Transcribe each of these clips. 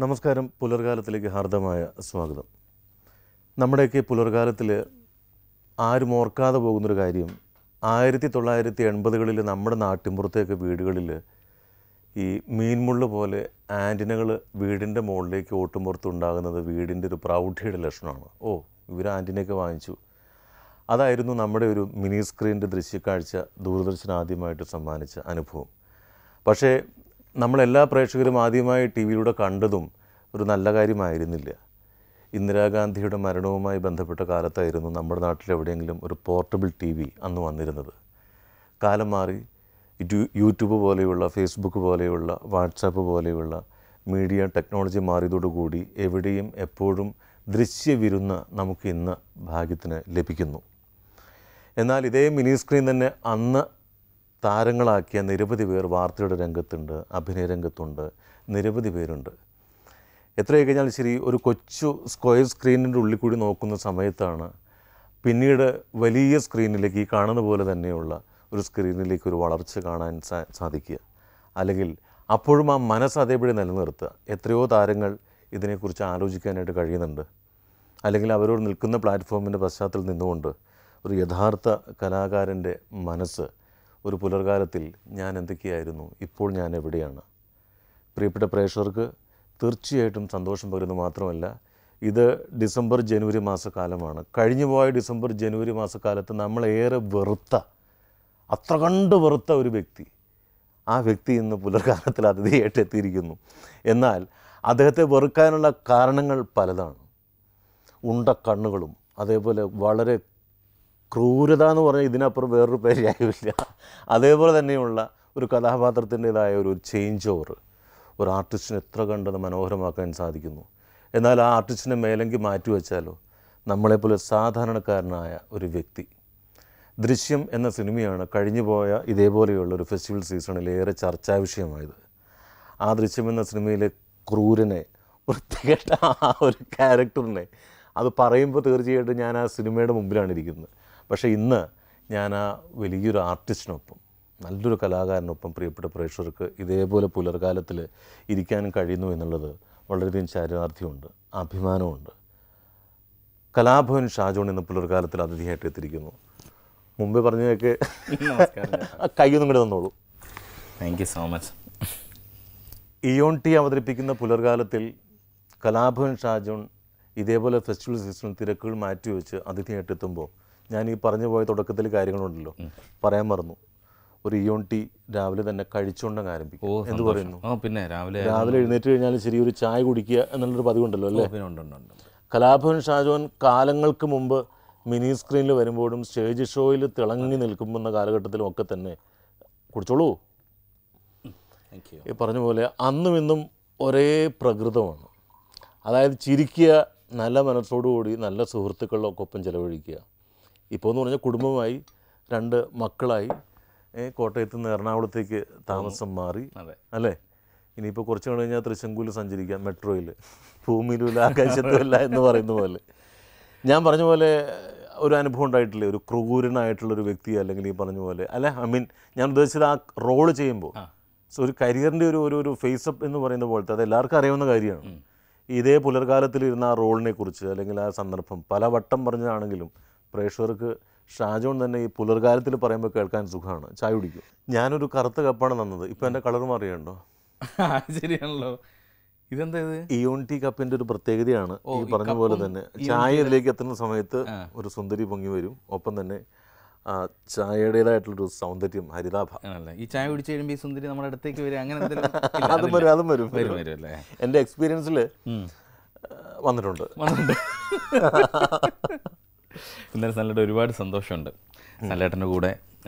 നമസ്കാരം. പുലർകാലത്തിലേക്ക് ഹാർദമായ സ്വാഗതം. നമ്മുടെയൊക്കെ പുലർകാലത്തിൽ ആരും ഓർക്കാതെ പോകുന്നൊരു കാര്യം, 1980കളിൽ നമ്മുടെ നാട്ടിൻപുറത്തെയൊക്കെ വീടുകളിൽ ഈ മീൻമുള്ള പോലെ ആൻറ്റിനകൾ വീടിൻ്റെ മുകളിലേക്ക് ഓട്ടുമ്പുറത്തുണ്ടാകുന്നത് വീടിൻ്റെ ഒരു പ്രൗഢിയുടെ ലക്ഷണമാണ്. ഇവർ ആൻറ്റിനയൊക്കെ വാങ്ങിച്ചു. അതായിരുന്നു നമ്മുടെ ഒരു മിനി സ്ക്രീനിൻ്റെ ദൃശ്യക്കാഴ്ച ദൂരദർശൻ ആദ്യമായിട്ട് സമ്മാനിച്ച അനുഭവം. പക്ഷേ നമ്മളെല്ലാ പ്രേക്ഷകരും ആദ്യമായി ടി വിയിലൂടെ കണ്ടതും ഒരു നല്ല കാര്യമായിരുന്നില്ല. ഇന്ദിരാഗാന്ധിയുടെ മരണവുമായി ബന്ധപ്പെട്ട കാലത്തായിരുന്നു നമ്മുടെ നാട്ടിലെവിടെയെങ്കിലും ഒരു പോർട്ടബിൾ ടി വി അന്ന് വന്നിരുന്നത്. കാലം മാറി. യൂട്യൂബ് പോലെയുള്ള, ഫേസ്ബുക്ക് പോലെയുള്ള, വാട്സാപ്പ് പോലെയുള്ള മീഡിയ ടെക്നോളജി മാറിയതോടുകൂടി എവിടെയും എപ്പോഴും ദൃശ്യവിരുന്ന് നമുക്ക് ഇന്ന് ഭാഗ്യത്തിന് ലഭിക്കുന്നു. എന്നാൽ ഇതേ മിനി സ്ക്രീൻ തന്നെ അന്ന് താരങ്ങളാക്കിയ നിരവധി പേർ വാർത്തയുടെ രംഗത്തുണ്ട്, അഭിനയ രംഗത്തുണ്ട്, നിരവധി പേരുണ്ട്. എത്രയൊക്കെ കഴിഞ്ഞാൽ ശരി, ഒരു കൊച്ചു സ്ക്വയർ സ്ക്രീനിൻ്റെ ഉള്ളിൽ കൂടി നോക്കുന്ന സമയത്താണ് പിന്നീട് വലിയ സ്ക്രീനിലേക്ക്, ഈ കാണുന്ന പോലെ തന്നെയുള്ള ഒരു സ്ക്രീനിലേക്ക് ഒരു വളർച്ച കാണാൻ സാധിക്കുക. അല്ലെങ്കിൽ അപ്പോഴും ആ മനസ്സ് അതേപടി നിലനിർത്തുക. എത്രയോ താരങ്ങൾ ഇതിനെക്കുറിച്ച് ആലോചിക്കാനായിട്ട് കഴിയുന്നുണ്ട്. അല്ലെങ്കിൽ അവരോട് നിൽക്കുന്ന പ്ലാറ്റ്ഫോമിൻ്റെ പശ്ചാത്തലത്തിൽ നിന്നുകൊണ്ട് ഒരു യഥാർത്ഥ കലാകാരൻ്റെ മനസ്സ് ഒരു പുലർകാലത്തിൽ ഞാൻ എന്തൊക്കെയായിരുന്നു, ഇപ്പോൾ ഞാൻ എവിടെയാണ്. പ്രിയപ്പെട്ട പ്രേക്ഷകർക്ക് തീർച്ചയായിട്ടും സന്തോഷം പകരുന്നു. മാത്രമല്ല, ഇത് ഡിസംബർ ജനുവരി മാസക്കാലമാണ്. കഴിഞ്ഞുപോയ ഡിസംബർ ജനുവരി മാസക്കാലത്ത് നമ്മളേറെ അത്ര കണ്ട് വെറുത്ത ഒരു വ്യക്തി, ആ വ്യക്തി ഇന്ന് പുലർകാലത്തിൽ അതിഥിയായിട്ട് എത്തിയിരിക്കുന്നു. എന്നാൽ അദ്ദേഹത്തെ വെറുക്കാനുള്ള കാരണങ്ങൾ പലതാണ്. ഉണ്ട കണ്ണുകളും, അതേപോലെ വളരെ ക്രൂരത എന്ന് പറഞ്ഞാൽ ഇതിനപ്പുറം വേറൊരു പേരായില്ല. അതേപോലെ തന്നെയുള്ള ഒരു കഥാപാത്രത്തിൻ്റേതായ ഒരു ചേഞ്ച് ഓവർ ഒരു ആർട്ടിസ്റ്റിന് എത്ര കണ്ടത് മനോഹരമാക്കാൻ സാധിക്കുന്നു. എന്നാൽ ആ ആർട്ടിസ്റ്റിനെ മേലെങ്കിൽ മാറ്റിവെച്ചാലോ, നമ്മളെപ്പോലെ സാധാരണക്കാരനായ ഒരു വ്യക്തി. ദൃശ്യം എന്ന സിനിമയാണ് കഴിഞ്ഞുപോയ ഇതേപോലെയുള്ള ഒരു ഫെസ്റ്റിവൽ സീസണിൽ ഏറെ ചർച്ചാ വിഷയമായത്. ആ ദൃശ്യം എന്ന സിനിമയിലെ ക്രൂരനെ, വൃത്തികെട്ട ആ ഒരു ക്യാരക്ടറിനെ, അത് പറയുമ്പോൾ തീർച്ചയായിട്ടും ഞാൻ ആ സിനിമയുടെ മുമ്പിലാണ് ഇരിക്കുന്നത്. പക്ഷേ ഇന്ന് ഞാൻ ആ വലിയൊരു ആർട്ടിസ്റ്റിനൊപ്പം, നല്ലൊരു കലാകാരനൊപ്പം പ്രിയപ്പെട്ട പ്രേക്ഷകർക്ക് ഇതേപോലെ പുലർകാലത്തിൽ ഇരിക്കാനും കഴിയുന്നു എന്നുള്ളത് വളരെയധികം ചാരിതാർത്ഥ്യമുണ്ട്, അഭിമാനമുണ്ട്. കലാഭവൻ ഷാജോൺ ഇന്ന് പുലർകാലത്തിൽ അതിഥിയായിട്ട് എത്തിയിരിക്കുന്നു. മുമ്പേ പറഞ്ഞതൊക്കെ കയ്യൊന്നും കൂടെ തന്നോളൂ. Thank you so much. ഇയോൺ ടി അവതരിപ്പിക്കുന്ന പുലർകാലത്തിൽ കലാഭവൻ ഷാജോൺ ഇതേപോലെ ഫെസ്റ്റിവൽ സീസണിൽ തിരക്കുകൾ മാറ്റിവെച്ച് അതിഥിയായിട്ട് എത്തുമ്പോൾ ഞാൻ ഈ പറഞ്ഞു പോയ തുടക്കത്തിൽ കാര്യങ്ങളുണ്ടല്ലോ, പറയാൻ മറന്നു. ഒരു ഇയോൺ ടി രാവിലെ തന്നെ കഴിച്ചുകൊണ്ടങ്ങ് ആരംഭിക്കും. എന്ത് പറയുന്നു? പിന്നെ രാവിലെ എഴുന്നേറ്റ് കഴിഞ്ഞാൽ ശരി ഒരു ചായ കുടിക്കുക എന്നുള്ളൊരു പതിവുണ്ടല്ലോ അല്ലേ? കലാഭവൻ ഷാജോൻ കാലങ്ങൾക്ക് മുമ്പ് മിനി സ്ക്രീനിൽ വരുമ്പോഴും സ്റ്റേജ് ഷോയിൽ തിളങ്ങി നിൽക്കുമെന്ന കാലഘട്ടത്തിലും ഒക്കെ തന്നെ കുടിച്ചോളൂ. ഈ പറഞ്ഞ പോലെ അന്നും ഇന്നും ഒരേ പ്രകൃതമാണ്. അതായത് ചിരിക്കുക, നല്ല മനസ്സോടുകൂടി നല്ല സുഹൃത്തുക്കളിലൊക്കെ ഒപ്പം ചിലവഴിക്കുക. ഇപ്പോൾ എന്ന് പറഞ്ഞാൽ കുടുംബമായി 2 മക്കളായി കോട്ടയത്ത് നിന്ന് എറണാകുളത്തേക്ക് താമസം മാറി അല്ലേ? ഇനിയിപ്പോൾ കുറച്ച് കഴിഞ്ഞാൽ തൃശ്ശങ്കൂരിൽ സഞ്ചരിക്കാം, മെട്രോയിൽ. ഭൂമിയിലുമില്ല ആകാശത്തുമില്ല എന്ന് പറയുന്ന പോലെ. ഞാൻ പറഞ്ഞ പോലെ ഒരു അനുഭവം ഉണ്ടായിട്ടില്ലേ, ഒരു ക്രൂരനായിട്ടുള്ളൊരു വ്യക്തി, അല്ലെങ്കിൽ ഈ പറഞ്ഞ പോലെ അല്ല, ഞാൻ ഉദ്ദേശിച്ചത് ആ റോള് ചെയ്യുമ്പോൾ ഒരു കരിയറിൻ്റെ ഒരു ഫേസപ്പ് എന്ന് പറയുന്ന പോലത്തെ, അത് എല്ലാവർക്കും അറിയാവുന്ന കാര്യമാണ്. ഇതേ പുലർകാലത്തിലിരുന്ന ആ റോളിനെ കുറിച്ച് അല്ലെങ്കിൽ ആ സന്ദർഭം പലവട്ടം പറഞ്ഞതാണെങ്കിലും പ്രേക്ഷകർക്ക് ഷാജോൺ തന്നെ ഈ പുലർകാലത്തിൽ പറയുമ്പോൾ കേൾക്കാൻ സുഖമാണ്. ചായ കുടിക്കും. ഞാനൊരു കറുത്ത കപ്പാണ് തന്നത്, ഇപ്പം എൻ്റെ കളർ മാറിയുണ്ടോ? ശരിയാണല്ലോ. ഇതെന്താ ഇത്? ഇയോൺ ടി കപ്പിൻ്റെ ഒരു പ്രത്യേകതയാണ്. ഈ പറഞ്ഞ പോലെ തന്നെ ചായ ഇതിലേക്ക് എത്തുന്ന സമയത്ത് ഒരു സുന്ദരി പൊങ്ങി വരും, ഒപ്പം തന്നെ ചായയുടേതായിട്ടുള്ളൊരു സൗന്ദര്യം, ഹരിതാഭ. ഈ ചായ കുടിച്ച് കഴിയുമ്പോൾ ഈ സുന്ദരി നമ്മുടെ അടുത്തേക്ക് വരും, അങ്ങനെ അതും വരും. എൻ്റെ എക്സ്പീരിയൻസിൽ വന്നിട്ടുണ്ട്. എന്തായാലും നല്ലൊരു ഒരുപാട് സന്തോഷമുണ്ട് നല്ലേട്ടൻ്റെ കൂടെ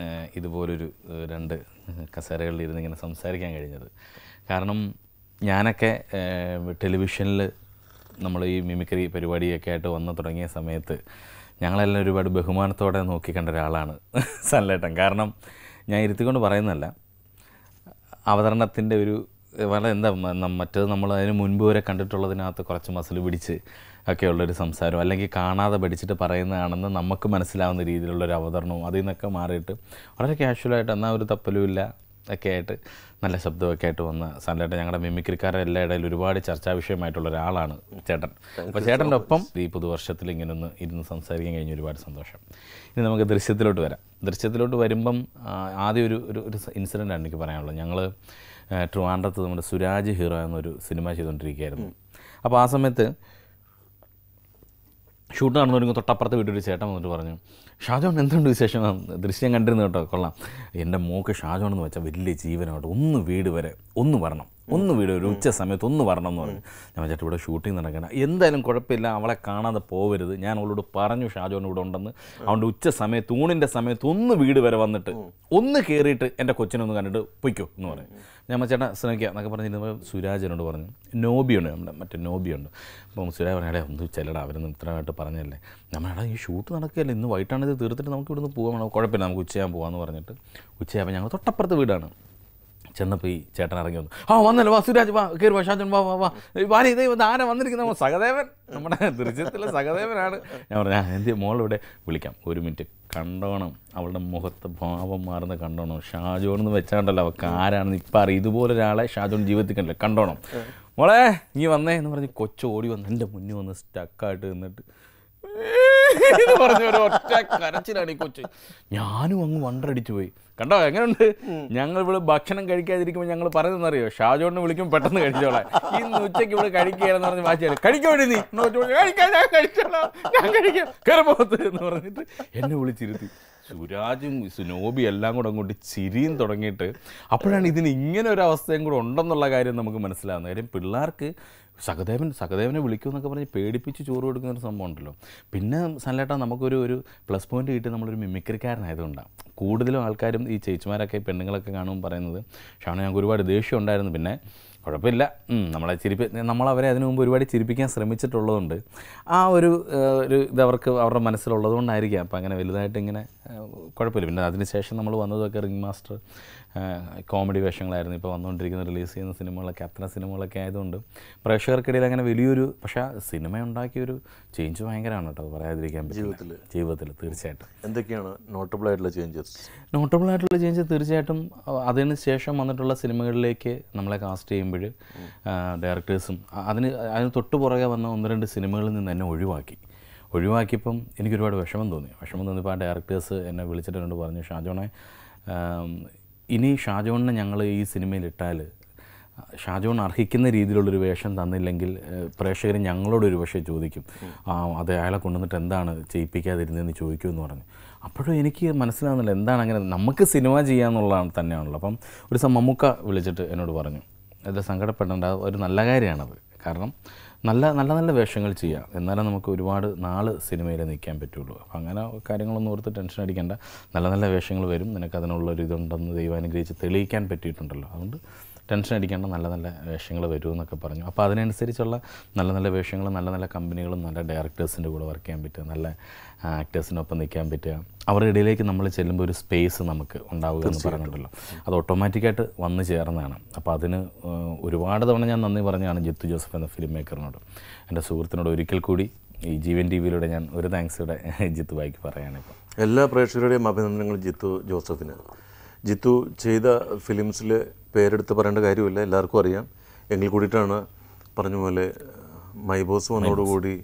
ഇതുപോലൊരു 2 കസേരകളിൽ ഇരുന്ന് ഇങ്ങനെ സംസാരിക്കാൻ കഴിഞ്ഞത്. കാരണം ഞാനൊക്കെ ടെലിവിഷനിൽ നമ്മൾ ഈ മിമിക്രി പരിപാടിയൊക്കെ ആയിട്ട് വന്നു തുടങ്ങിയ സമയത്ത് ഞങ്ങളെല്ലാം ഒരുപാട് ബഹുമാനത്തോടെ നോക്കിക്കണ്ട ഒരാളാണ് സല്ലേട്ടൻ. കാരണം ഞാൻ ഇരുത്തിക്കൊണ്ട് പറയുന്നതല്ല, അവതരണത്തിൻ്റെ ഒരു വളരെ മറ്റേത് നമ്മൾ അതിന് മുൻപ് വരെ കണ്ടിട്ടുള്ളതിനകത്ത് കുറച്ച് മസിൽ പിടിച്ച് ഒക്കെയുള്ളൊരു സംസാരം, അല്ലെങ്കിൽ കാണാതെ പഠിച്ചിട്ട് പറയുന്നതാണെന്ന് നമുക്ക് മനസ്സിലാവുന്ന രീതിയിലുള്ളൊരു അവതരണവും അതിൽ നിന്നൊക്കെ മാറിയിട്ട് വളരെ കാഷ്വലായിട്ട്, എന്നാൽ ഒരു തപ്പലുമില്ല, ഒക്കെ ആയിട്ട് നല്ല ശബ്ദമൊക്കെ ആയിട്ട് വന്ന സനലേട്ടൻ ഞങ്ങളുടെ മിമിക്രിക്കാരുടെ എല്ലാ ഇടയിൽ ഒരുപാട് ചർച്ചാ വിഷയമായിട്ടുള്ള ഒരാളാണ് ചേട്ടൻ. അപ്പോൾ ചേട്ടൻ്റെ ഒപ്പം ഈ പുതുവർഷത്തിൽ ഇങ്ങനെ ഒന്ന് ഇരുന്ന് സംസാരിക്കാൻ കഴിഞ്ഞ ഒരുപാട് സന്തോഷം. ഇനി നമുക്ക് ദൃശ്യത്തിലോട്ട് വരാം. ദൃശ്യത്തിലോട്ട് വരുമ്പം ആദ്യം ഒരു ഇൻസിഡൻ്റാണ് എനിക്ക് പറയാനുള്ളത്. ഞങ്ങൾ ട്രിവാൻഡ്രത്ത് നമ്മുടെ സുരാജ് ഹീറോ എന്നൊരു സിനിമ ചെയ്തുകൊണ്ടിരിക്കുകയായിരുന്നു. അപ്പോൾ ആ സമയത്ത് ഷൂട്ട് നടന്നുവരുമ്പോൾ തൊട്ടപ്പുറത്ത് വീട്ടിൽ ഒരു ചേട്ടൻ വന്നിട്ട് പറഞ്ഞു, ഷാജോൺ എന്തുണ്ട് വിശേഷം? ദൃശ്യം കണ്ടിരുന്നു കേട്ടോ, കൊള്ളാം. എൻ്റെ മോക്ക് ഷാജോൺ എന്ന് വെച്ചാൽ വലിയ ജീവനാട്ടോ, ഒന്ന് വീട് വരെ ഒന്ന് വരണം, ഒന്ന് വീട് ഒരു ഉച്ച സമയത്ത് ഒന്ന് വരണം എന്ന് പറഞ്ഞു. ഞാൻ ചേട്ടാ ഇവിടെ ഷൂട്ടിംഗ് നടക്കണം, എന്തായാലും കുഴപ്പമില്ല, അവളെ കാണാതെ പോകരുത്, ഞാൻ അവളോട് പറഞ്ഞു ഷാജോൺ ഇവിടെ ഉണ്ടെന്ന്. അതുകൊണ്ട് ഉച്ച സമയത്ത് ഊണിൻ്റെ സമയത്ത് ഒന്ന് വീട് വരെ വന്നിട്ട് ഒന്ന് കയറിയിട്ട് എൻ്റെ കൊച്ചിനൊന്ന് കണ്ടിട്ട് പൊയ്ക്കോ എന്ന് പറയും. ഞാൻ ചേട്ടാ ശ്രമിക്കുക എന്നൊക്കെ പറഞ്ഞിരുന്നപ്പോൾ സുരാജനോട് പറഞ്ഞു, നോബിയുണ്ട്, നമ്മുടെ മറ്റേ നോബിയുണ്ട്. അപ്പം സുരാജ് പറഞ്ഞാൽ ഒന്ന് ചെല്ലടാ, അവരൊന്നും ഇത്രമായിട്ട് പറഞ്ഞല്ലേ, നമ്മളെടാ ഈ ഷൂട്ട് നടക്കുകയല്ലേ, ഇന്ന് വൈകിട്ടാണ് ഇത് തീർത്തിട്ട് നമുക്ക് ഇവിടുന്ന് പോകാൻ, കുഴപ്പമില്ല നമുക്ക് ഉച്ചയാകുമ്പോൾ പോകാമെന്ന് പറഞ്ഞിട്ട് ഉച്ചയാകുമ്പോൾ ഞങ്ങൾ തൊട്ടപ്പുറത്ത് വീടാണ്. ചെന്നപ്പോൾ ഈ ചേട്ടൻ ഇറങ്ങി വന്നു, വന്നല്ലോ, വാ സുരാജ്, വാ കയറി, വാ ഷാജോൺ, വാ വാ വാ വാരി, ഇതേ ആരാ വന്നിരിക്കുന്നത്? സഹദേവൻ, നമ്മുടെ ദൃശ്യത്തിലെ സഹദേവനാണ്. ഞാൻ പറഞ്ഞു, എന്ത് മോളിവിടെ വിളിക്കാം, ഒരു മിനിറ്റ് കണ്ടോണം, അവളുടെ മുഖത്ത് ഭാവം മാറുന്ന കണ്ടോണം, ഷാജോൺ എന്ന് വെച്ചാണ്ടല്ലോ അവൾക്ക് ആരാണെന്ന് ഇപ്പം അറിയാം, ഇതുപോലൊരാളെ ഷാജോൺ ജീവിതത്തിൽ കണ്ടില്ല, കണ്ടോണം മോളെ നീ വന്നേ എന്ന് പറഞ്ഞ് കൊച്ചു ഓടി വന്ന് എൻ്റെ മുന്നിൽ വന്ന് സ്റ്റക്കായിട്ട് നിന്നിട്ട് പറഞ്ഞ ഒരു ഒറ്റ കരച്ചിലാണ് ഈ കൊച്ച്. ഞാനും അങ്ങ് വണ്ടടിച്ചു പോയി. കണ്ടോ എങ്ങനെയുണ്ട്? ഞങ്ങൾ ഇവിടെ ഭക്ഷണം കഴിക്കാതിരിക്കുമ്പോൾ ഞങ്ങൾ പറയുന്നറിയോ, ഷാജോണിനെ വിളിക്കും പെട്ടെന്ന് കഴിച്ചോളാം, ഇന്ന് ഉച്ചയ്ക്ക് ഇവിടെ കഴിക്കുകയെന്ന് പറഞ്ഞ് വായിച്ചാൽ കഴിക്കോടി നീ കഴിക്കാൻ, ഞാൻ കഴിച്ചോളാം, ഞാൻ കഴിക്കാം, കയറപ്പോകത്ത് എന്ന് പറഞ്ഞിട്ട് എന്നെ വിളിച്ചിരുത്തി. സുരാജും നോബി എല്ലാം കൂടെ അങ്ങോട്ട് ചിരിയും തുടങ്ങിയിട്ട് അപ്പോഴാണ് ഇതിന് ഇങ്ങനെ ഒരു അവസ്ഥയും കൂടെ ഉണ്ടെന്നുള്ള കാര്യം നമുക്ക് മനസ്സിലാകുന്നത്. കാര്യം പിള്ളേർക്ക് സഹദേവനെ വിളിക്കുമെന്നൊക്കെ പറഞ്ഞ് പേടിപ്പിച്ച് ചോറ് കൊടുക്കുന്നൊരു സംഭവം ഉണ്ടല്ലോ. പിന്നെ സനലേട്ടാ നമുക്കൊരു പ്ലസ് പോയിൻ്റ് കിട്ടി, നമ്മളൊരു മിമിക്രിക്കാരനായതുകൊണ്ടാണ് കൂടുതലും ആൾക്കാരും ഈ ചേച്ചിമാരൊക്കെ പെണ്ണുങ്ങളൊക്കെ കാണുമ്പോൾ പറയുന്നത്, ഷാണ് ഞങ്ങൾക്ക് ഒരുപാട് ദേഷ്യം ഉണ്ടായിരുന്നു, പിന്നെ കുഴപ്പമില്ല, നമ്മളവരെ അതിനു മുമ്പ് ഒരുപാട് ചിരിപ്പിക്കാൻ ശ്രമിച്ചിട്ടുള്ളതുകൊണ്ട് ആ ഒരു ഇതവർക്ക് അവരുടെ മനസ്സിലുള്ളതുകൊണ്ടായിരിക്കാം അപ്പം അങ്ങനെ വലുതായിട്ട് ഇങ്ങനെ കുഴപ്പമില്ല. പിന്നെ അതിനുശേഷം നമ്മൾ വന്നതൊക്കെ റിംഗ് മാസ്റ്റർ കോമഡി വേഷങ്ങളായിരുന്നു. ഇപ്പോൾ വന്നുകൊണ്ടിരിക്കുന്ന റിലീസ് ചെയ്യുന്ന സിനിമകളൊക്കെ അത്തരം സിനിമകളൊക്കെ ആയതുകൊണ്ട് പ്രേക്ഷകർക്കിടയിൽ അങ്ങനെ വലിയൊരു, പക്ഷേ സിനിമ ഉണ്ടാക്കിയൊരു ചേഞ്ച് ഭയങ്കരമാണ് കേട്ടോ, അത് പറയാതിരിക്കാൻ പറ്റില്ല. ജീവിതത്തിൽ തീർച്ചയായിട്ടും. എന്തൊക്കെയാണ് നോട്ടബിളായിട്ടുള്ള ചേഞ്ചസ്? നോട്ടബിളായിട്ടുള്ള ചേഞ്ച് തീർച്ചയായിട്ടും അതിന് ശേഷം വന്നിട്ടുള്ള സിനിമകളിലേക്ക് നമ്മളെ കാസ്റ്റ് ചെയ്യുമ്പോൾ ഡയറക്ടേഴ്സും അതിന് തൊട്ട് പുറകെ വന്ന 1-2 സിനിമകളിൽ നിന്ന് എന്നെ ഒഴിവാക്കിയപ്പം എനിക്കൊരുപാട് വിഷമം തോന്നിയപ്പോൾ ആ ഡയറക്ടേഴ്സ് എന്നെ വിളിച്ചിട്ട് എന്നോട് പറഞ്ഞു, ഷാജോണെ ഇനി ഷാജോണിനെ ഞങ്ങൾ ഈ സിനിമയിലിട്ടാൽ ഷാജോൺ അർഹിക്കുന്ന രീതിയിലുള്ളൊരു വേഷം തന്നില്ലെങ്കിൽ പ്രേക്ഷകർ ഞങ്ങളോടൊരു പക്ഷേ ചോദിക്കും, അത് അയാളെ കൊണ്ടുവന്നിട്ട് എന്താണ് ചെയ്യിപ്പിക്കാതിരുന്നതെന്ന് ചോദിക്കുമെന്ന് പറഞ്ഞു. അപ്പോഴും എനിക്ക് മനസ്സിലാകുന്നില്ല എന്താണ് അങ്ങനെ, നമുക്ക് സിനിമ ചെയ്യാമെന്നുള്ളതാണ് തന്നെയാണല്ലോ. അപ്പം ഒരു ദിവസം മമ്മൂക്ക വിളിച്ചിട്ട് എന്നോട് പറഞ്ഞു, അതിൽ സങ്കടപ്പെടേണ്ട, ഒരു നല്ല കാര്യമാണത്, കാരണം നല്ല വേഷങ്ങൾ ചെയ്യാം, എന്നാലും നമുക്ക് ഒരുപാട് നാൾ സിനിമയിൽ നിൽക്കാൻ പറ്റുള്ളൂ. അപ്പം അങ്ങനെ കാര്യങ്ങളൊന്നും ഓർത്ത് ടെൻഷൻ അടിക്കേണ്ട, നല്ല വേഷങ്ങൾ വരും, നിനക്ക് അതിനുള്ളൊരു ഇതുണ്ടെന്ന് ദൈവാനുഗ്രഹിച്ച് തെളിയിക്കാൻ പറ്റിയിട്ടുണ്ടല്ലോ, അതുകൊണ്ട് ടെൻഷൻ അടിക്കേണ്ട, നല്ല വേഷങ്ങൾ വരുമെന്നൊക്കെ പറഞ്ഞു. അപ്പോൾ അതിനനുസരിച്ചുള്ള നല്ല വേഷങ്ങളും നല്ല കമ്പനികളും നല്ല ഡയറക്ടേഴ്സിൻ്റെ കൂടെ വർക്ക് ചെയ്യാൻ പറ്റുക, നല്ല ആക്ടേഴ്സിനൊപ്പം നിൽക്കാൻ പറ്റുക, അവരുടെ ഇടയിലേക്ക് നമ്മൾ ചെല്ലുമ്പോൾ ഒരു സ്പേസ് നമുക്ക് ഉണ്ടാവുക എന്ന് പറയുന്നുണ്ടല്ലോ, അത് ഓട്ടോമാറ്റിക്കായിട്ട് വന്നു ചേർന്നതാണ്. അപ്പോൾ അതിന് ഒരുപാട് തവണ ഞാൻ നന്ദി പറഞ്ഞാണ് ജിത്തു ജോസഫ് എന്ന ഫിലിം മേക്കറിനോട്, എൻ്റെ സുഹൃത്തിനോട് ഒരിക്കൽ കൂടി ഈ ജീവൻ ടി വിയിലൂടെ ഞാൻ ഒരു താങ്ക്സ് ഇവിടെ ജിത്തു ബായിക്ക് പറയുകയാണ്. ഇപ്പോൾ എല്ലാ പ്രേക്ഷകരുടെയും അഭിനന്ദനങ്ങൾ ജിത്തു ജോസഫിന്. ജിത്തു ചെയ്ത ഫിലിംസിൽ പേരെടുത്ത് പറയേണ്ട കാര്യമില്ല, എല്ലാവർക്കും അറിയാം. എങ്കിൽ കൂടിയിട്ടാണ് പറഞ്ഞ പോലെ മൈ ബോസ് വന്നതോടുകൂടി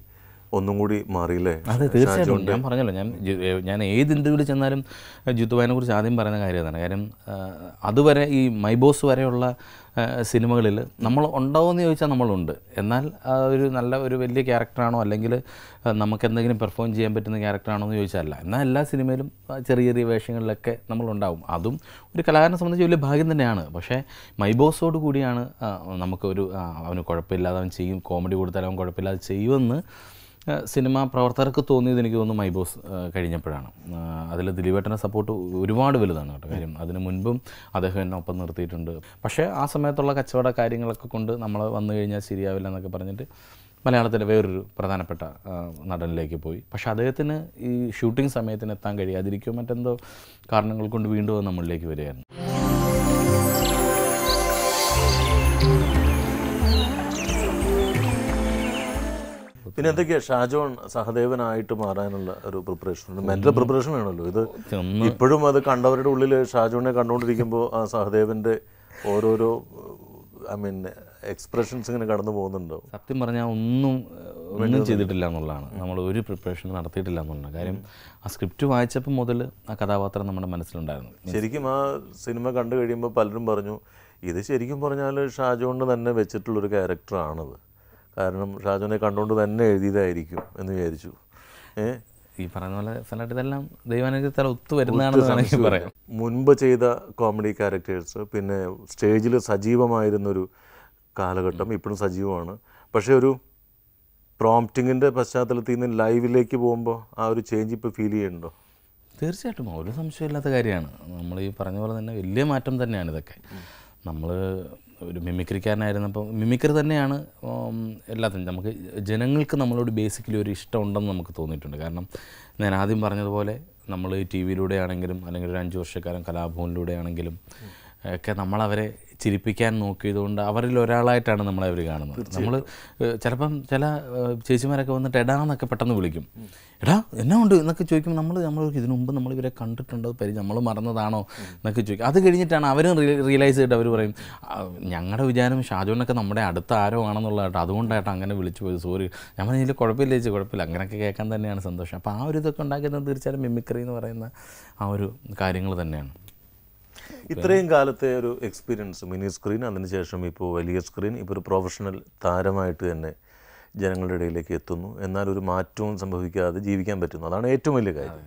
ഒന്നും കൂടി മാറിയില്ലേ? അതെ തീർച്ചയായിട്ടും. ഞാൻ പറഞ്ഞല്ലോ, ഞാൻ ഏത് ഇൻ്റർവ്യൂവിൽ ചെന്നാലും ജിത്തുബായിനെ കുറിച്ച് ആദ്യം പറയുന്ന കാര്യം അതാണ്. കാര്യം അതുവരെ ഈ മൈ ബോസ് വരെയുള്ള സിനിമകളിൽ നമ്മൾ ഉണ്ടാവുമെന്ന് ചോദിച്ചാൽ നമ്മളുണ്ട്, എന്നാൽ ഒരു വലിയ ക്യാരക്ടറാണോ അല്ലെങ്കിൽ നമുക്ക് എന്തെങ്കിലും പെർഫോം ചെയ്യാൻ പറ്റുന്ന ക്യാരക്ടറാണോ എന്ന് ചോദിച്ചാലല്ല. എന്നാൽ എല്ലാ സിനിമയിലും ചെറിയ വേഷങ്ങളിലൊക്കെ നമ്മളുണ്ടാവും. അതും ഒരു കലാകാരനെ സംബന്ധിച്ച് വലിയ ഭാഗ്യം തന്നെയാണ്. പക്ഷേ മൈ ബോസോട് കൂടിയാണ് അവന് കുഴപ്പമില്ലാതെ അവൻ ചെയ്യും, കോമഡി കൊടുത്താലും അവൻ കുഴപ്പമില്ലാതെ ചെയ്യുമെന്ന് സിനിമാ പ്രവർത്തകർക്ക് തോന്നിയത് എനിക്ക് തോന്നുന്നു മൈ ബോസ് കഴിഞ്ഞപ്പോഴാണ്. അതിൽ ദിലീപേട്ടൻ്റെ സപ്പോർട്ട് ഒരുപാട് വലുതാണ് കേട്ടോ. കാര്യം അതിന് മുൻപും അദ്ദേഹം എന്നെ ഒപ്പം നിർത്തിയിട്ടുണ്ട്. പക്ഷേ ആ സമയത്തുള്ള കച്ചവട കാര്യങ്ങളൊക്കെ കൊണ്ട് നമ്മൾ വന്നു കഴിഞ്ഞാൽ ശരിയാവില്ല എന്നൊക്കെ പറഞ്ഞിട്ട് മലയാളത്തിലെ വേറൊരു പ്രധാനപ്പെട്ട നടനിലേക്ക് പോയി. പക്ഷേ അദ്ദേഹത്തിന് ഈ ഷൂട്ടിംഗ് സമയത്തിന് എത്താൻ കഴിയാതിരിക്കും മറ്റെന്തോ കാരണങ്ങൾ കൊണ്ട് വീണ്ടും നമ്മളിലേക്ക് വരികയായിരുന്നു. പിന്നെ എന്തൊക്കെയാണ് ഷാജോൺ സഹദേവനായിട്ട് മാറാനുള്ള ഒരു പ്രിപ്പറേഷൻ, മെൻ്റൽ പ്രിപ്പറേഷൻ വേണമല്ലോ ഇത്. ഇപ്പോഴും അത് കണ്ടവരുടെ ഉള്ളിൽ ഷാജോണിനെ കണ്ടുകൊണ്ടിരിക്കുമ്പോൾ ആ സഹദേവൻ്റെ ഓരോരോ എക്സ്പ്രഷൻസ് ഇങ്ങനെ കടന്നു പോകുന്നുണ്ടോ? സത്യം പറഞ്ഞാൽ ഒന്നും ചെയ്തിട്ടില്ല എന്നുള്ളതാണ്. നമ്മൾ ഒരു പ്രിപ്പറേഷൻ നടത്തിയിട്ടില്ല എന്നുള്ളതാണ് കാര്യം. ആ സ്ക്രിപ്റ്റ് വായിച്ചപ്പോൾ മുതൽ ആ കഥാപാത്രം നമ്മുടെ മനസ്സിലുണ്ടായിരുന്നു. ശരിക്കും ആ സിനിമ കണ്ടു കഴിയുമ്പോൾ പലരും പറഞ്ഞു ഇത് ശരിക്കും പറഞ്ഞാൽ ഷാജോണിന് തന്നെ വെച്ചിട്ടുള്ളൊരു ക്യാരക്ടറാണത്, കാരണം ഷാജോനെ കണ്ടുകൊണ്ട് തന്നെ എഴുതിയതായിരിക്കും എന്ന് വിചാരിച്ചു. ഈ പറയുന്ന പോലെ സ്ഥലമായിട്ട് ഇതെല്ലാം ദൈവാനുഗ്രഹത്താൽ ഒത്തു വരുന്നതാണെന്ന് വേണമെങ്കിൽ പറയാം. മുൻപ് ചെയ്ത കോമഡി ക്യാരക്ടേഴ്സ്, പിന്നെ സ്റ്റേജിൽ സജീവമായിരുന്നൊരു കാലഘട്ടം, ഇപ്പോഴും സജീവമാണ്. പക്ഷേ ഒരു പ്രോംപ്റ്റിങ്ങിൻ്റെ പശ്ചാത്തലത്തിൽ നിന്ന് ലൈവിലേക്ക് പോകുമ്പോൾ ആ ഒരു ചേഞ്ച് ഇപ്പോൾ ഫീൽ ചെയ്യുന്നുണ്ടോ? തീർച്ചയായിട്ടും ഒരു സംശയമില്ലാത്ത കാര്യമാണ്. നമ്മൾ ഈ പറഞ്ഞ പോലെ തന്നെ വലിയ മാറ്റം തന്നെയാണ് ഇതൊക്കെ. നമ്മൾ ഒരു മിമിക്രിക്കാരനായിരുന്നപ്പോൾ മിമിക്രി തന്നെയാണ് എല്ലാത്തിനും. നമുക്ക് ജനങ്ങൾക്ക് നമ്മളോട് ബേസിക്കലി ഒരു ഇഷ്ടമുണ്ടെന്ന് നമുക്ക് തോന്നിയിട്ടുണ്ട്. കാരണം ഞാൻ ആദ്യം പറഞ്ഞതുപോലെ നമ്മൾ ടി വിയിലൂടെ ആണെങ്കിലും അല്ലെങ്കിൽ ഒരു 5 വർഷക്കാലം കലാഭവനിലൂടെ ആണെങ്കിലും ഒക്കെ നമ്മളവരെ ചിരിപ്പിക്കാൻ നോക്കിയതുകൊണ്ട് അവരിൽ ഒരാളായിട്ടാണ് നമ്മളെ അവർ കാണുന്നത്. നമ്മൾ ചിലപ്പം ചില ചേച്ചിമാരൊക്കെ വന്നിട്ട് എടാ എന്നൊക്കെ പെട്ടെന്ന് വിളിക്കും. എടാ എന്നാ ഉണ്ട് എന്നൊക്കെ ചോദിക്കുമ്പോൾ നമ്മൾ ഇതിനു മുമ്പ് നമ്മൾ ഇവരെ കണ്ടിട്ടുണ്ടോ, നമ്മൾ മറന്നതാണോ എന്നൊക്കെ ചോദിക്കും. അത് കഴിഞ്ഞിട്ടാണ് അവരും റിയലൈസ് ചെയ്തിട്ട് അവർ പറയും ഞങ്ങളുടെ വിചാരം ഷാജോനൊക്കെ നമ്മുടെ അടുത്ത ആരോ ആണെന്നുള്ള കേട്ടോ, അതുകൊണ്ടായിട്ടോ അങ്ങനെ വിളിച്ചു പോയത്, സോറി. ഞാൻ പറഞ്ഞതിൽ കുഴപ്പമില്ല ചേച്ചി, കുഴപ്പമില്ല, അങ്ങനെയൊക്കെ കേൾക്കാൻ തന്നെയാണ് സന്തോഷം. അപ്പോൾ ആ ഒരു ഇതൊക്കെ ഉണ്ടാക്കുന്നത് തീർച്ചയായും മിമിക്രി എന്ന് പറയുന്ന ആ ഒരു കാര്യങ്ങൾ തന്നെയാണ്. ഇത്രയും കാലത്തെ ഒരു എക്സ്പീരിയൻസ്, മിനി സ്ക്രീൻ, അതിനുശേഷം ഇപ്പോൾ വലിയ സ്ക്രീൻ, ഇപ്പോൾ ഒരു പ്രൊഫഷണൽ താരമായിട്ട് തന്നെ ജനങ്ങളുടെ ഇടയിലേക്ക് എത്തുന്നു. എന്നാൽ ഒരു മാറ്റവും സംഭവിക്കാതെ ജീവിക്കാൻ പറ്റുന്നു. അതാണ് ഏറ്റവും വലിയ കാര്യം.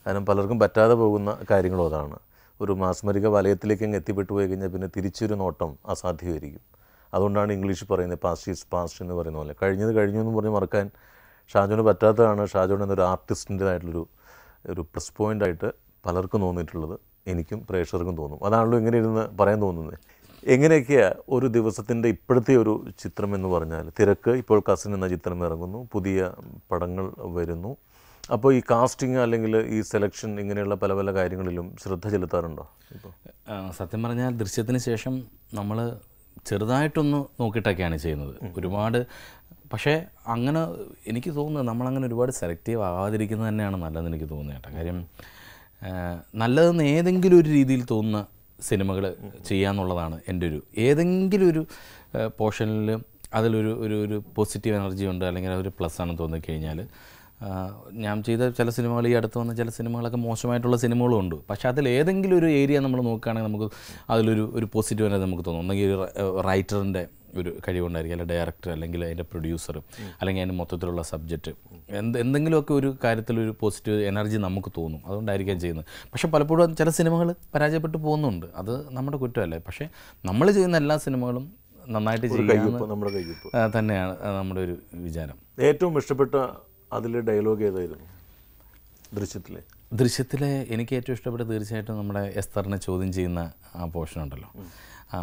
കാരണം പലർക്കും പറ്റാതെ പോകുന്ന കാര്യങ്ങളും അതാണ്. ഒരു മാസ്മരിക വലയത്തിലേക്ക് അങ്ങ് എത്തിപ്പെട്ടു പോയി കഴിഞ്ഞാൽ പിന്നെ തിരിച്ചൊരു നോട്ടം അസാധ്യമായിരിക്കും. അതുകൊണ്ടാണ് ഇംഗ്ലീഷിൽ പറയുന്നത് പാസ്റ്റ് ഈസ് പാസ്റ്റ് എന്ന് പറയുന്ന പോലെ. കഴിഞ്ഞത് കഴിഞ്ഞു എന്ന് പറഞ്ഞ് മറക്കാൻ ഷാജോന് പറ്റാത്തതാണ് ഷാജോൻ എന്നൊരു ആർട്ടിസ്റ്റിൻ്റെതായിട്ടുള്ളൊരു പ്ലസ് പോയിൻ്റായിട്ട് പലർക്കും തോന്നിയിട്ടുള്ളത്. എനിക്കും പ്രേക്ഷകർക്കും തോന്നും. അതാണല്ലോ ഇങ്ങനെ ഇരുന്ന് പറയാൻ തോന്നുന്നത്. എങ്ങനെയൊക്കെയാണ് ഒരു ദിവസത്തിൻ്റെ ഇപ്പോഴത്തെ ഒരു ചിത്രം എന്ന് പറഞ്ഞാൽ? തിരക്ക്, ഇപ്പോൾ കസിൻ എന്ന ചിത്രം ഇറങ്ങുന്നു, പുതിയ പടങ്ങൾ വരുന്നു. അപ്പോൾ ഈ കാസ്റ്റിംഗ് അല്ലെങ്കിൽ ഈ സെലക്ഷൻ ഇങ്ങനെയുള്ള പല പല കാര്യങ്ങളിലും ശ്രദ്ധ ചെലുത്താറുണ്ടോ? ഇപ്പോൾ സത്യം പറഞ്ഞാൽ ദൃശ്യത്തിന് ശേഷം നമ്മൾ ചെറുതായിട്ടൊന്ന് നോക്കിയിട്ടൊക്കെയാണ് ചെയ്യുന്നത് ഒരുപാട്. പക്ഷേ അങ്ങനെ എനിക്ക് തോന്നുന്നത് നമ്മളങ്ങനെ ഒരുപാട് സെലക്റ്റീവ് ആവാതിരിക്കുന്നത് തന്നെയാണ് നല്ലതെന്ന് എനിക്ക് തോന്നുന്നത് കേട്ടോ. കാര്യം നല്ലതെന്ന് ഏതെങ്കിലും ഒരു രീതിയിൽ തോന്നുന്ന സിനിമകൾ ചെയ്യാന്നുള്ളതാണ് എൻ്റെ ഏതെങ്കിലും ഒരു പോർഷനിൽ അതിലൊരു ഒരു പോസിറ്റീവ് എനർജി ഉണ്ട് അല്ലെങ്കിൽ അതൊരു പ്ലസ് ആണെന്ന് തോന്നിക്കഴിഞ്ഞാൽ. ഞാൻ ചെയ്ത ചില സിനിമകൾ, ഈ അടുത്ത് വന്ന ചില സിനിമകളൊക്കെ മോശമായിട്ടുള്ള സിനിമകളും ഉണ്ട്. പക്ഷേ അതിൽ ഏതെങ്കിലും ഒരു ഏരിയ നമ്മൾ നോക്കുകയാണെങ്കിൽ നമുക്ക് അതിലൊരു പോസിറ്റീവ് എനർജി നമുക്ക് തോന്നും. ഒന്നെങ്കിൽ റൈറ്ററിൻ്റെ ഒരു കഴിവുണ്ടായിരിക്കും, അല്ലെങ്കിൽ ഡയറക്ടർ, അല്ലെങ്കിൽ അതിൻ്റെ പ്രൊഡ്യൂസർ, അല്ലെങ്കിൽ അതിൻ്റെ മൊത്തത്തിലുള്ള സബ്ജക്റ്റ്, എന്തെങ്കിലുമൊക്കെ ഒരു കാര്യത്തിലൊരു പോസിറ്റീവ് എനർജി നമുക്ക് തോന്നും. അതുകൊണ്ടായിരിക്കാം ചെയ്യുന്നത്. പക്ഷേ പലപ്പോഴും ചില സിനിമകൾ പരാജയപ്പെട്ടു പോകുന്നുണ്ട്. അത് നമ്മുടെ കുറ്റമല്ലേ. പക്ഷേ നമ്മൾ ചെയ്യുന്ന എല്ലാ സിനിമകളും നന്നായിട്ട് ചെയ്യാൻ തന്നെയാണ് നമ്മുടെ ഒരു വിചാരം. ഏറ്റവും ഇഷ്ടപ്പെട്ട അതിലെ ഡയലോഗ് ഏതായിരുന്നു ദൃശ്യത്തിലെ? എനിക്ക് ഏറ്റവും ഇഷ്ടപ്പെട്ട തീർച്ചയായിട്ടും നമ്മുടെ എസ്തറിനെ ചോദ്യം ചെയ്യുന്ന ആ പോർഷൻ ഉണ്ടല്ലോ,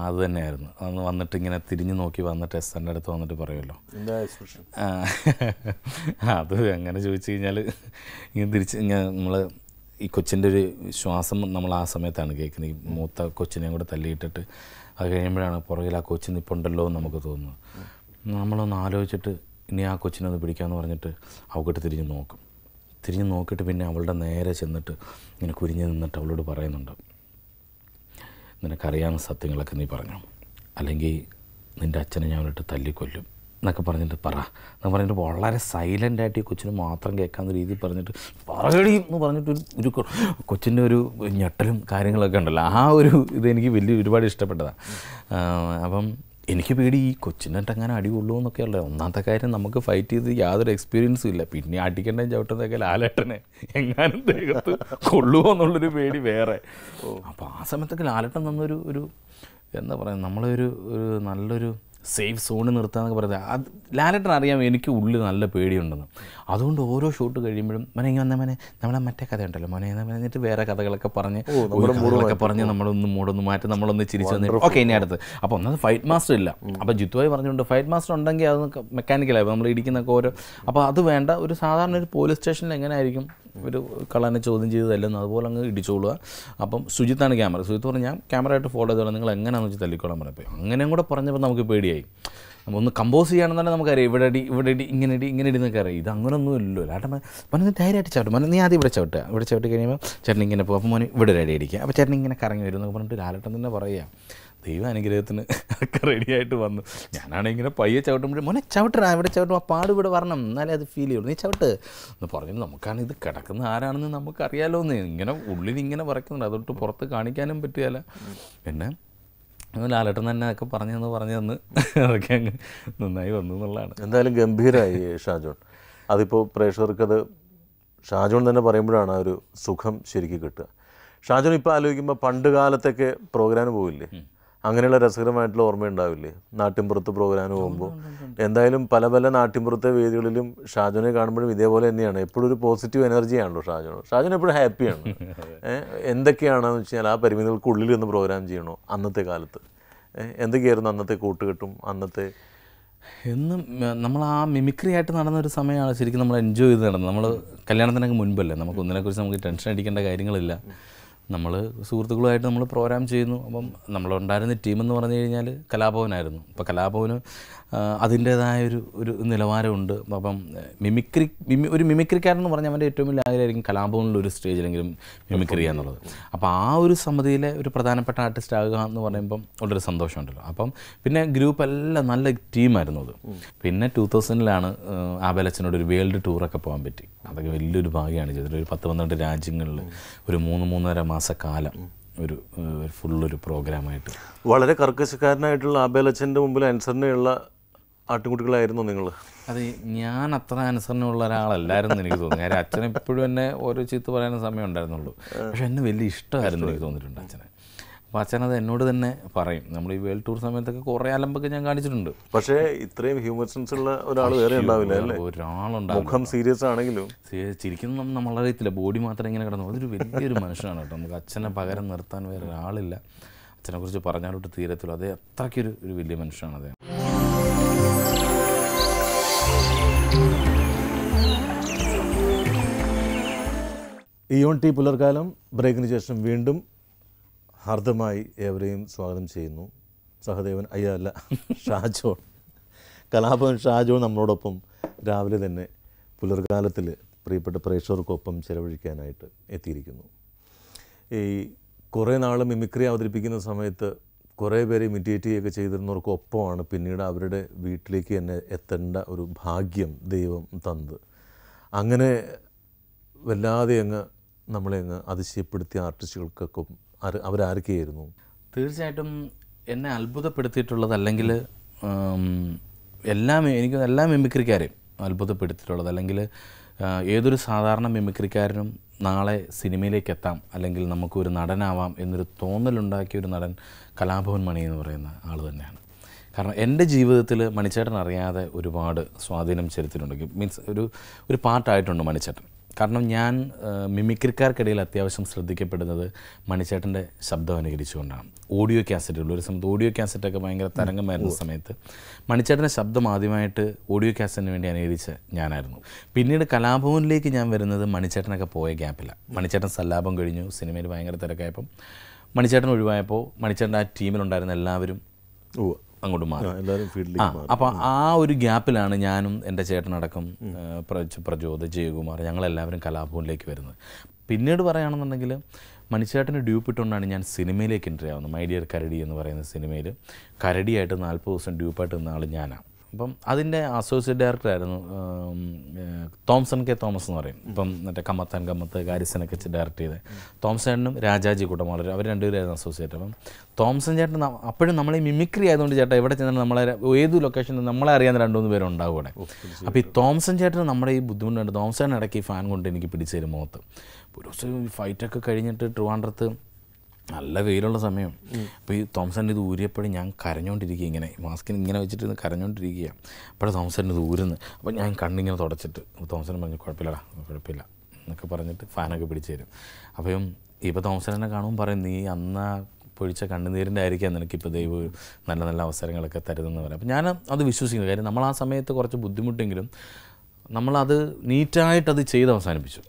അത് തന്നെയായിരുന്നു. അന്ന് വന്നിട്ട് ഇങ്ങനെ തിരിഞ്ഞു നോക്കി വന്നിട്ട് എസ്തറിൻ്റെ അടുത്ത് വന്നിട്ട് പറയുമല്ലോ, അത് അങ്ങനെ ചോദിച്ചു കഴിഞ്ഞാൽ ഇങ്ങനെ ഇങ്ങനെ നമ്മൾ ഈ കൊച്ചിൻ്റെ ഒരു ശ്വാസം നമ്മൾ ആ സമയത്താണ് കേൾക്കുന്നത്. ഈ മൂത്ത കൊച്ചിനെയും കൂടെ തല്ലിയിട്ടിട്ട് അത് കഴിയുമ്പോഴാണ് പുറകിൽ ആ കൊച്ചിൻ നിൽപ്പുണ്ടല്ലോ എന്ന് നമുക്ക് തോന്നുന്നത്. നമ്മളൊന്ന് ആലോചിച്ചിട്ട് ഇനി ആ കൊച്ചിനൊന്ന് പിടിക്കാമെന്ന് പറഞ്ഞിട്ട് അവക്കിട്ട് തിരിഞ്ഞ് നോക്കിയിട്ട് പിന്നെ അവളുടെ നേരെ ചെന്നിട്ട് ഇങ്ങനെ കുരിഞ്ഞ് നിന്നിട്ട് അവളോട് പറയുന്നുണ്ട്, നിനക്കറിയാവുന്ന സത്യങ്ങളൊക്കെ നീ പറഞ്ഞു, അല്ലെങ്കിൽ നിൻ്റെ അച്ഛനെ ഞാൻ അവളിട്ട് തല്ലിക്കൊല്ലും എന്നൊക്കെ പറഞ്ഞിട്ട് എന്ന് പറഞ്ഞിട്ട് വളരെ സൈലൻ്റായിട്ട് ഈ കൊച്ചിന് മാത്രം കേൾക്കാവുന്ന രീതിയിൽ പറഞ്ഞിട്ട് പറയടി എന്ന് പറഞ്ഞിട്ട് ഒരു കൊച്ചിൻ്റെ ഒരു ഞെട്ടലും കാര്യങ്ങളൊക്കെ ഉണ്ടല്ലോ. ആ ഒരു ഇതെനിക്ക് ഒരുപാട് ഇഷ്ടപ്പെട്ടതാണ്. അപ്പം എനിക്ക് പേടി ഈ കൊച്ചിനിട്ട് അങ്ങനെ അടി കൊള്ളുമോ എന്നൊക്കെ ഉള്ളത്. ഒന്നാമത്തെ കാര്യം, നമുക്ക് ഫൈറ്റ് ചെയ്ത് യാതൊരു എക്സ്പീരിയൻസും ഇല്ല. പിന്നെ അടിക്കേണ്ട ചവിട്ടുന്നതൊക്കെ ലാലേട്ടനെ എങ്ങാനും ദേഹത്ത് കൊള്ളുമോ എന്നുള്ളൊരു പേടി വേറെ. അപ്പോൾ ആ സമയത്തൊക്കെ ലാലേട്ടൻ തന്നൊരു എന്താ പറയുക, നമ്മളൊരു നല്ലൊരു സേഫ് സോണിൽ നിർത്താന്നൊക്കെ പറയുന്നത്. അത് ലാലേട്ടൻ അറിയാം എനിക്ക് ഉള്ളിൽ നല്ല പേടിയുണ്ടെന്ന്. അതുകൊണ്ട് ഓരോ ഷൂട്ട് കഴിയുമ്പോഴും മോനെ ഇങ്ങനെ വന്ന മോനെ നമ്മളെ മറ്റേ കഥയുണ്ടല്ലോ മോനെ എന്നിട്ട് വേറെ കഥകളൊക്കെ പറഞ്ഞ് നമ്മളൊന്ന് മൂടൊന്ന് മാറ്റി നമ്മളൊന്ന് ചിരിച്ചു വന്നിട്ട് ഓക്കെ ഇനി അടുത്ത്. അപ്പോൾ ഒന്നത് ഫൈറ്റ് മാസ്റ്റർ ഇല്ല. അപ്പോൾ ജിത്തുവായി പറഞ്ഞുകൊണ്ട് ഫൈറ്റ് മാസ്റ്റർ ഉണ്ടെങ്കിൽ അത് മെക്കാനിക്കലായി നമ്മൾ ഇടിക്കുന്നൊക്കെ ഓരോ. അപ്പോൾ അത് വേണ്ട. ഒരു സാധാരണ ഒരു പോലീസ് സ്റ്റേഷനിൽ എങ്ങനെയായിരിക്കും ഒരു കള്ളനെ ചോദ്യം ചെയ്ത് തല്ലുന്നത്, അതുപോലെ അങ്ങ് ഇടിച്ചോളുക. അപ്പം സുജിത്താണ് ക്യാമറ. സുജിത്ത് പറഞ്ഞാൽ ഞാൻ ക്യാമറ ആയിട്ട് ഫോളോ ചെയ്തോളാം, നിങ്ങൾ എങ്ങനെയാണെന്ന് വെച്ച് തല്ലിക്കോളാൻ പറഞ്ഞപ്പോൾ അങ്ങനെയും കൂടെ പറഞ്ഞപ്പോൾ നമുക്ക് പേടിയായി. ഒന്ന് കമ്പോസ് ചെയ്യണമെന്നുണ്ടെങ്കിൽ നമുക്കറിയാം ഇവിടെ ഇടി ഇങ്ങനെ ഇടി എന്നൊക്കെ അറിയാം. ഇത് അങ്ങനൊന്നും ഇല്ലല്ലോ. ലാട്ടൻ മോനെ ധൈര്യമായിട്ട് ചവിട്ടും, മോനെ നീ ആദ്യം ഇവിടെ ചവിട്ടി കഴിയുമ്പോൾ ചേട്ടൻ ഇങ്ങനെ പോകും, അപ്പോൾ മോനെ ഇവിടെ ഒരു അടി അടിക്കുക, അപ്പോൾ ചേട്ടൻ ഇങ്ങനെ കറങ്ങി വരും എന്നൊക്കെ പറഞ്ഞിട്ട് ലാലേട്ടൻ തന്നെ പറയുക. ദൈവം അനുഗ്രഹത്തിന് ഒക്കെ റെഡിയായിട്ട് വന്നു. ഞാനാണെങ്കിൽ ഇങ്ങനെ പയ്യെ ചവിട്ടുമ്പോഴേ മോനെ ചവിട്ടറാ, ഇവിടെ ചവിട്ടും, ആ പാട് ഇവിടെ വരണം, എന്നാലേ അത് ഫീൽ ചെയ്യുള്ളൂ, നീ ചവിട്ട് എന്ന് പറഞ്ഞിട്ട് നമുക്കാണ് ഇത് കിടക്കുന്ന ആരാണെന്ന് നമുക്കറിയാലോ എന്ന് ഇങ്ങനെ ഉള്ളിൽ ഇങ്ങനെ പറയുന്നുണ്ട്. അതൊട്ട് പുറത്ത് കാണിക്കാനും പറ്റുകയില്ല. പിന്നെ ലാലേട്ടൻ തന്നെ ഒക്കെ പറഞ്ഞു തന്ന് അതൊക്കെ അങ്ങ് നന്നായി വന്നു എന്നുള്ളതാണ്. എന്തായാലും ഗംഭീരമായി ഷാജോൺ. അതിപ്പോൾ പ്രേക്ഷകർക്കത് ഷാജോൺ തന്നെ പറയുമ്പോഴാണ് ആ ഒരു സുഖം ശരിക്കും കിട്ടുക. ഷാജോൺ ഇപ്പോൾ ആലോചിക്കുമ്പോൾ പണ്ട് കാലത്തൊക്കെ പ്രോഗ്രാം പോവില്ലേ, അങ്ങനെയുള്ള രസകരമായിട്ടുള്ള ഓർമ്മയുണ്ടാവില്ലേ നാട്ടിൻപുറത്ത് പ്രോഗ്രാം പോകുമ്പോൾ? എന്തായാലും പല പല നാട്ടിൻപുറത്തെ വേദികളിലും ഷാജോനെ കാണുമ്പോഴും ഇതേപോലെ തന്നെയാണ്. എപ്പോഴും ഒരു പോസിറ്റീവ് എനർജിയാണല്ലോ ഷാജോൻ എപ്പോഴും ഹാപ്പിയാണ്. എന്തൊക്കെയാണെന്ന് വെച്ചാൽ ആ പരിമിതികൾക്കുള്ളിൽ നിന്ന് പ്രോഗ്രാം ചെയ്യണോ അന്നത്തെ കാലത്ത്? എന്തൊക്കെയായിരുന്നു അന്നത്തെ കൂട്ടുകെട്ടും അന്നത്തെ? എന്നും നമ്മൾ ആ മിമിക്രി ആയിട്ട് നടന്നൊരു സമയമാണ് ശരിക്കും നമ്മൾ എൻജോയ് ചെയ്ത് നടന്നത്. നമ്മൾ കല്യാണത്തിനൊക്കെ മുൻപല്ലേ, നമുക്ക് ഒന്നിനെക്കുറിച്ച് നമുക്ക് ടെൻഷൻ അടിക്കേണ്ട കാര്യങ്ങളില്ല. നമ്മൾ സുഹൃത്തുക്കളുമായിട്ട് നമ്മൾ പ്രോഗ്രാം ചെയ്യുന്നു. അപ്പം നമ്മളുണ്ടായിരുന്ന ടീമെന്ന് പറഞ്ഞു കഴിഞ്ഞാൽ കലാഭവനായിരുന്നു. അപ്പോൾ കലാഭവന് അതിൻ്റേതായൊരു നിലവാരമുണ്ട്. അപ്പം ഒരു മിമിക്രിക്കാരെന്ന് പറഞ്ഞാൽ അവൻ്റെ ഏറ്റവും വലിയ ആഗ്രഹമായിരിക്കും കലാഭവനിലൊരു സ്റ്റേജിലെങ്കിലും മിമിക്രി ചെയ്യുക എന്നുള്ളത്. അപ്പോൾ ആ ഒരു സമിതിയിലെ ഒരു പ്രധാനപ്പെട്ട ആർട്ടിസ്റ്റ് ആകുക എന്ന് പറയുമ്പം വളരെ സന്തോഷമുണ്ടല്ലോ. അപ്പം പിന്നെ ഗ്രൂപ്പ് എല്ലാം നല്ല ടീമായിരുന്നു അത്. പിന്നെ 2000-ലാണ് ആബേലച്ചനോട് ഒരു വേൾഡ് ടൂറൊക്കെ പോകാൻ പറ്റി. അതൊക്കെ വലിയൊരു ഭാഗ്യമാണ് ചെയ്തത്. ഒരു 10-12 രാജ്യങ്ങളിൽ ഒരു 3-3.5 മാസക്കാലം ഒരു ഫുള്ളൊരു പ്രോഗ്രാമായിട്ട്. വളരെ കർക്കശക്കാരനായിട്ടുള്ള ആബേലച്ചൻ്റെ മുമ്പിൽ അനുസരണയുള്ള ആട്ടുകുട്ടികളായിരുന്നു നിങ്ങൾ? അത് ഞാൻ അത്ര അനുസരണമുള്ള ഒരാളല്ലായിരുന്നു എനിക്ക് തോന്നുന്നു. കാര്യം അച്ഛൻ എപ്പോഴും എന്നെ ഓരോ ചീത്ത പറയാൻ സമയം ഉണ്ടായിരുന്നുള്ളൂ. പക്ഷെ എന്നെ വലിയ ഇഷ്ടമായിരുന്നു എനിക്ക് തോന്നിയിട്ടുണ്ട് അച്ഛനെ. അപ്പോൾ അച്ഛനത് എന്നോട് തന്നെ പറയും. നമ്മൾ ഈ വേൾഡ് ടൂർ സമയത്തൊക്കെ കുറേ അലമ്പൊക്കെ ഞാൻ കാണിച്ചിട്ടുണ്ട്. പക്ഷേ ഇത്രയും ഹ്യൂമർ സെൻസ് ഉള്ള ഒരാൾ വേറെ ഉണ്ടാവില്ല അല്ലേ? ഒരാളുണ്ടാവും. മുഖം സീരിയസ് ആണെങ്കിലും ചിരിക്കുന്നത് നമ്മളറിയത്തില്ല, ബോഡി മാത്രം ഇങ്ങനെ കിടന്നു. അതൊരു വലിയൊരു മനുഷ്യനാണ് കേട്ടോ. നമുക്ക് അച്ഛനെ പകരം നിർത്താൻ വേറെ ഒരാളില്ല. അച്ഛനെക്കുറിച്ച് പറഞ്ഞാലോട്ട് തീരത്തില്ല. അത് അത്രയ്ക്കൊരു വലിയ മനുഷ്യനാണ് അദ്ദേഹം. ഇയോൺ ടി പുലർക്കാലം ബ്രേക്കിന് ശേഷം വീണ്ടും ഹാർദമായി ഏവരെയും സ്വാഗതം ചെയ്യുന്നു. സഹദേവൻ അല്ല ഷാജോൺ, കലാഭവൻ ഷാജോൺ നമ്മളോടൊപ്പം രാവിലെ തന്നെ പുലർകാലത്തിൽ പ്രിയപ്പെട്ട പ്രേക്ഷകർക്കൊപ്പം ചെലവഴിക്കാനായിട്ട് എത്തിയിരിക്കുന്നു. ഈ കുറേ നാൾ മിമിക്രി അവതരിപ്പിക്കുന്ന സമയത്ത് കുറേ പേര് ഇമിറ്റേറ്റ് ചെയ്യുകയൊക്കെ ചെയ്തിരുന്നവർക്കൊപ്പമാണ് പിന്നീട് അവരുടെ വീട്ടിലേക്ക് തന്നെ എത്തേണ്ട ഒരു ഭാഗ്യം ദൈവം തന്നത്. അങ്ങനെ വല്ലാതെ നമ്മളെ അതിശയപ്പെടുത്തിയ ആർട്ടിസ്റ്റുകൾക്കൊക്കെ അവരാരൊക്കെയായിരുന്നു? തീർച്ചയായിട്ടും എന്നെ അത്ഭുതപ്പെടുത്തിയിട്ടുള്ളത്, അല്ലെങ്കിൽ എനിക്ക് എല്ലാ മിമിക്രിക്കാരെയും അത്ഭുതപ്പെടുത്തിയിട്ടുള്ളത്, അല്ലെങ്കിൽ ഏതൊരു സാധാരണ മിമിക്രിക്കാരനും നാളെ സിനിമയിലേക്ക് എത്താം, അല്ലെങ്കിൽ നമുക്കൊരു നടനാവാം എന്നൊരു തോന്നലുണ്ടാക്കിയ ഒരു നടൻ കലാഭവൻ മണി എന്ന് പറയുന്ന ആൾ തന്നെയാണ്. കാരണം എൻ്റെ ജീവിതത്തിൽ മണിച്ചേട്ടൻ അറിയാതെ ഒരുപാട് സ്വാധീനം ചെലുത്തിയിട്ടുണ്ട്. മീൻസ് ഒരു പാർട്ടായിട്ടുണ്ട് മണിച്ചേട്ടൻ. കാരണം ഞാൻ മിമിക്രിക്കാർക്കിടയിൽ അത്യാവശ്യം ശ്രദ്ധിക്കപ്പെടുന്നത് മണിച്ചേട്ടൻ്റെ ശബ്ദം അനുകരിച്ചുകൊണ്ടാണ്. ഓഡിയോ കാസറ്റുകൾ, ഒരു സമയത്ത് ഓഡിയോ കാസറ്റൊക്കെ ഭയങ്കര തരംഗമായിരുന്ന സമയത്ത് മണിച്ചേട്ടൻ്റെ ശബ്ദം ആദ്യമായിട്ട് ഓഡിയോ കാസറ്റിന് വേണ്ടി അനുകരിച്ച ഞാനായിരുന്നു. പിന്നീട് കലാഭവനിലേക്ക് ഞാൻ വരുന്നത് മണിച്ചേട്ടനൊക്കെ പോയ ഗ്യാപ്പില്ല. മണിച്ചേട്ടൻ സല്ലാപം കഴിഞ്ഞു, സിനിമയിൽ ഭയങ്കര തിരക്കായപ്പം മണിച്ചേട്ടൻ ഒഴിവായപ്പോൾ മണിച്ചേട്ടൻ്റെ ആ ടീമിലുണ്ടായിരുന്ന എല്ലാവരും അങ്ങോട്ട് മാറി. അപ്പോൾ ആ ഒരു ഗ്യാപ്പിലാണ് ഞാനും എൻ്റെ ചേട്ടനടക്കം പ്രചോദ്, ജയകുമാർ, ഞങ്ങളെല്ലാവരും കലാഭവനിലേക്ക് വരുന്നത്. പിന്നീട് പറയുകയാണെന്നുണ്ടെങ്കിൽ മണിച്ചേട്ടന് ഡ്യൂപ്പിട്ടുകൊണ്ടാണ് ഞാൻ സിനിമയിലേക്ക് എൻട്രി ആവുന്നത്. മൈ ഡിയർ കരടി എന്ന് പറയുന്ന സിനിമയിൽ കരടിയായിട്ട് 40 ദിവസം ഡ്യൂപ്പായിട്ട് നിന്ന ആൾ ഞാനാണ്. അപ്പം അതിൻ്റെ അസോസിയേറ്റ് ഡയറക്ടറായിരുന്നു തോംസൺ കെ തോമസ് എന്ന് പറയും. ഇപ്പം മറ്റേ കമ്മത്ത് ഗാരിസനൊക്കെ ഡയറക്റ്റ് ചെയ്ത് തോംസനും രാജാജി കുട്ടമാളർ, അവർ രണ്ടുപേരായിരുന്നു അസോസിയേറ്റ്. അപ്പം തോംസൺ ചേട്ടൻ അപ്പോഴും നമ്മളെ മിമിക്രി ആയതുകൊണ്ട് ചേട്ടാ എവിടെ ചെന്നാലും നമ്മളെ ഏത് ലൊക്കേഷനിൽ നമ്മളെ അറിയാവുന്ന 2-3 പേരുണ്ടാവും അവിടെ. അപ്പോൾ ഈ തോംസൺ ചേട്ടന് നമ്മുടെ ഈ ബുദ്ധിമുട്ടുണ്ട്. തോംസൺ ഇടയ്ക്ക് ഈ ഫാൻ കൊണ്ട് എനിക്ക് പിടിച്ചു തരും മുഖത്ത്. ഒരു ദിവസം ഈ ഫൈറ്റൊക്കെ കഴിഞ്ഞിട്ട് ട്രിവാൻഡ്രത്ത് നല്ല വെയിലുള്ള സമയം. അപ്പോൾ ഈ തോംസൺ ഇത് ഊരിയപ്പോഴും ഞാൻ കരഞ്ഞുകൊണ്ടിരിക്കുക, ഇങ്ങനെ മാസ്കിന് ഇങ്ങനെ വെച്ചിട്ട് കരഞ്ഞുകൊണ്ടിരിക്കുക. അപ്പോൾ തോംസൺ ഇത് ഊരുന്നു. അപ്പോൾ ഞാൻ കണ്ണിങ്ങനെ തുടച്ചിട്ട് തോംസൺ പറഞ്ഞു കുഴപ്പമില്ല എന്നൊക്കെ പറഞ്ഞിട്ട് ഫാനൊക്കെ പിടിച്ചു തരും. അപ്പം ഇപ്പോൾ തോംസനെ കാണുമ്പോൾ പറയും, നീ അന്ന് പൊഴിച്ച കണ്ണുനീരിൻ്റെ ആയിരിക്കാം നിനക്കിപ്പോൾ ദൈവം നല്ല നല്ല അവസരങ്ങളൊക്കെ തരുന്നതെന്ന് പറയും. അപ്പോൾ ഞാൻ അത് വിശ്വസിക്കുന്നു. കാര്യം നമ്മൾ ആ സമയത്ത് കുറച്ച് ബുദ്ധിമുട്ടെങ്കിലും നമ്മളത് നീറ്റായിട്ടത് ചെയ്ത് അവസാനിപ്പിച്ചു.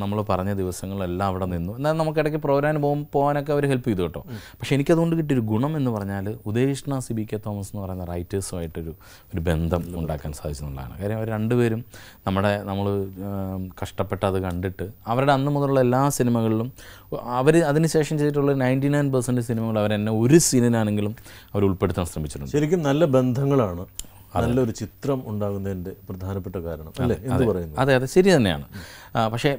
നമ്മൾ പറഞ്ഞ ദിവസങ്ങളെല്ലാം അവിടെ നിന്നു. എന്നാൽ നമുക്കിടയ്ക്ക് പ്രോഗ്രാമിന് പോകാനൊക്കെ അവർ ഹെൽപ്പ് ചെയ്തു കേട്ടോ. പക്ഷേ എനിക്കതുകൊണ്ട് കിട്ടിയൊരു ഗുണം എന്ന് പറഞ്ഞാൽ ഉദയകൃഷ്ണ CBK തോമസ് എന്ന് പറയുന്ന റൈറ്റേഴ്സുമായിട്ടൊരു ബന്ധം ഉണ്ടാക്കാൻ സാധിച്ചെന്നുള്ളതാണ്. കാര്യം അവർ രണ്ടുപേരും നമ്മൾ കഷ്ടപ്പെട്ട് അത് കണ്ടിട്ട് അവരുടെ അന്ന് മുതലുള്ള എല്ലാ സിനിമകളിലും അവർ അതിനുശേഷം ചെയ്തിട്ടുള്ള 99% സിനിമകൾ അവരെന്നെ ഒരു സീനിനാണെങ്കിലും അവർ ഉൾപ്പെടുത്താൻ ശ്രമിച്ചിട്ടുണ്ട്. ശരിക്കും നല്ല ബന്ധങ്ങളാണ് നല്ലൊരു ചിത്രം ഉണ്ടാകുന്നതിൻ്റെ പ്രധാനപ്പെട്ട കാരണം അല്ലേ എന്ത് പറയുന്നു? അതെ ശരി തന്നെയാണ്. പക്ഷേ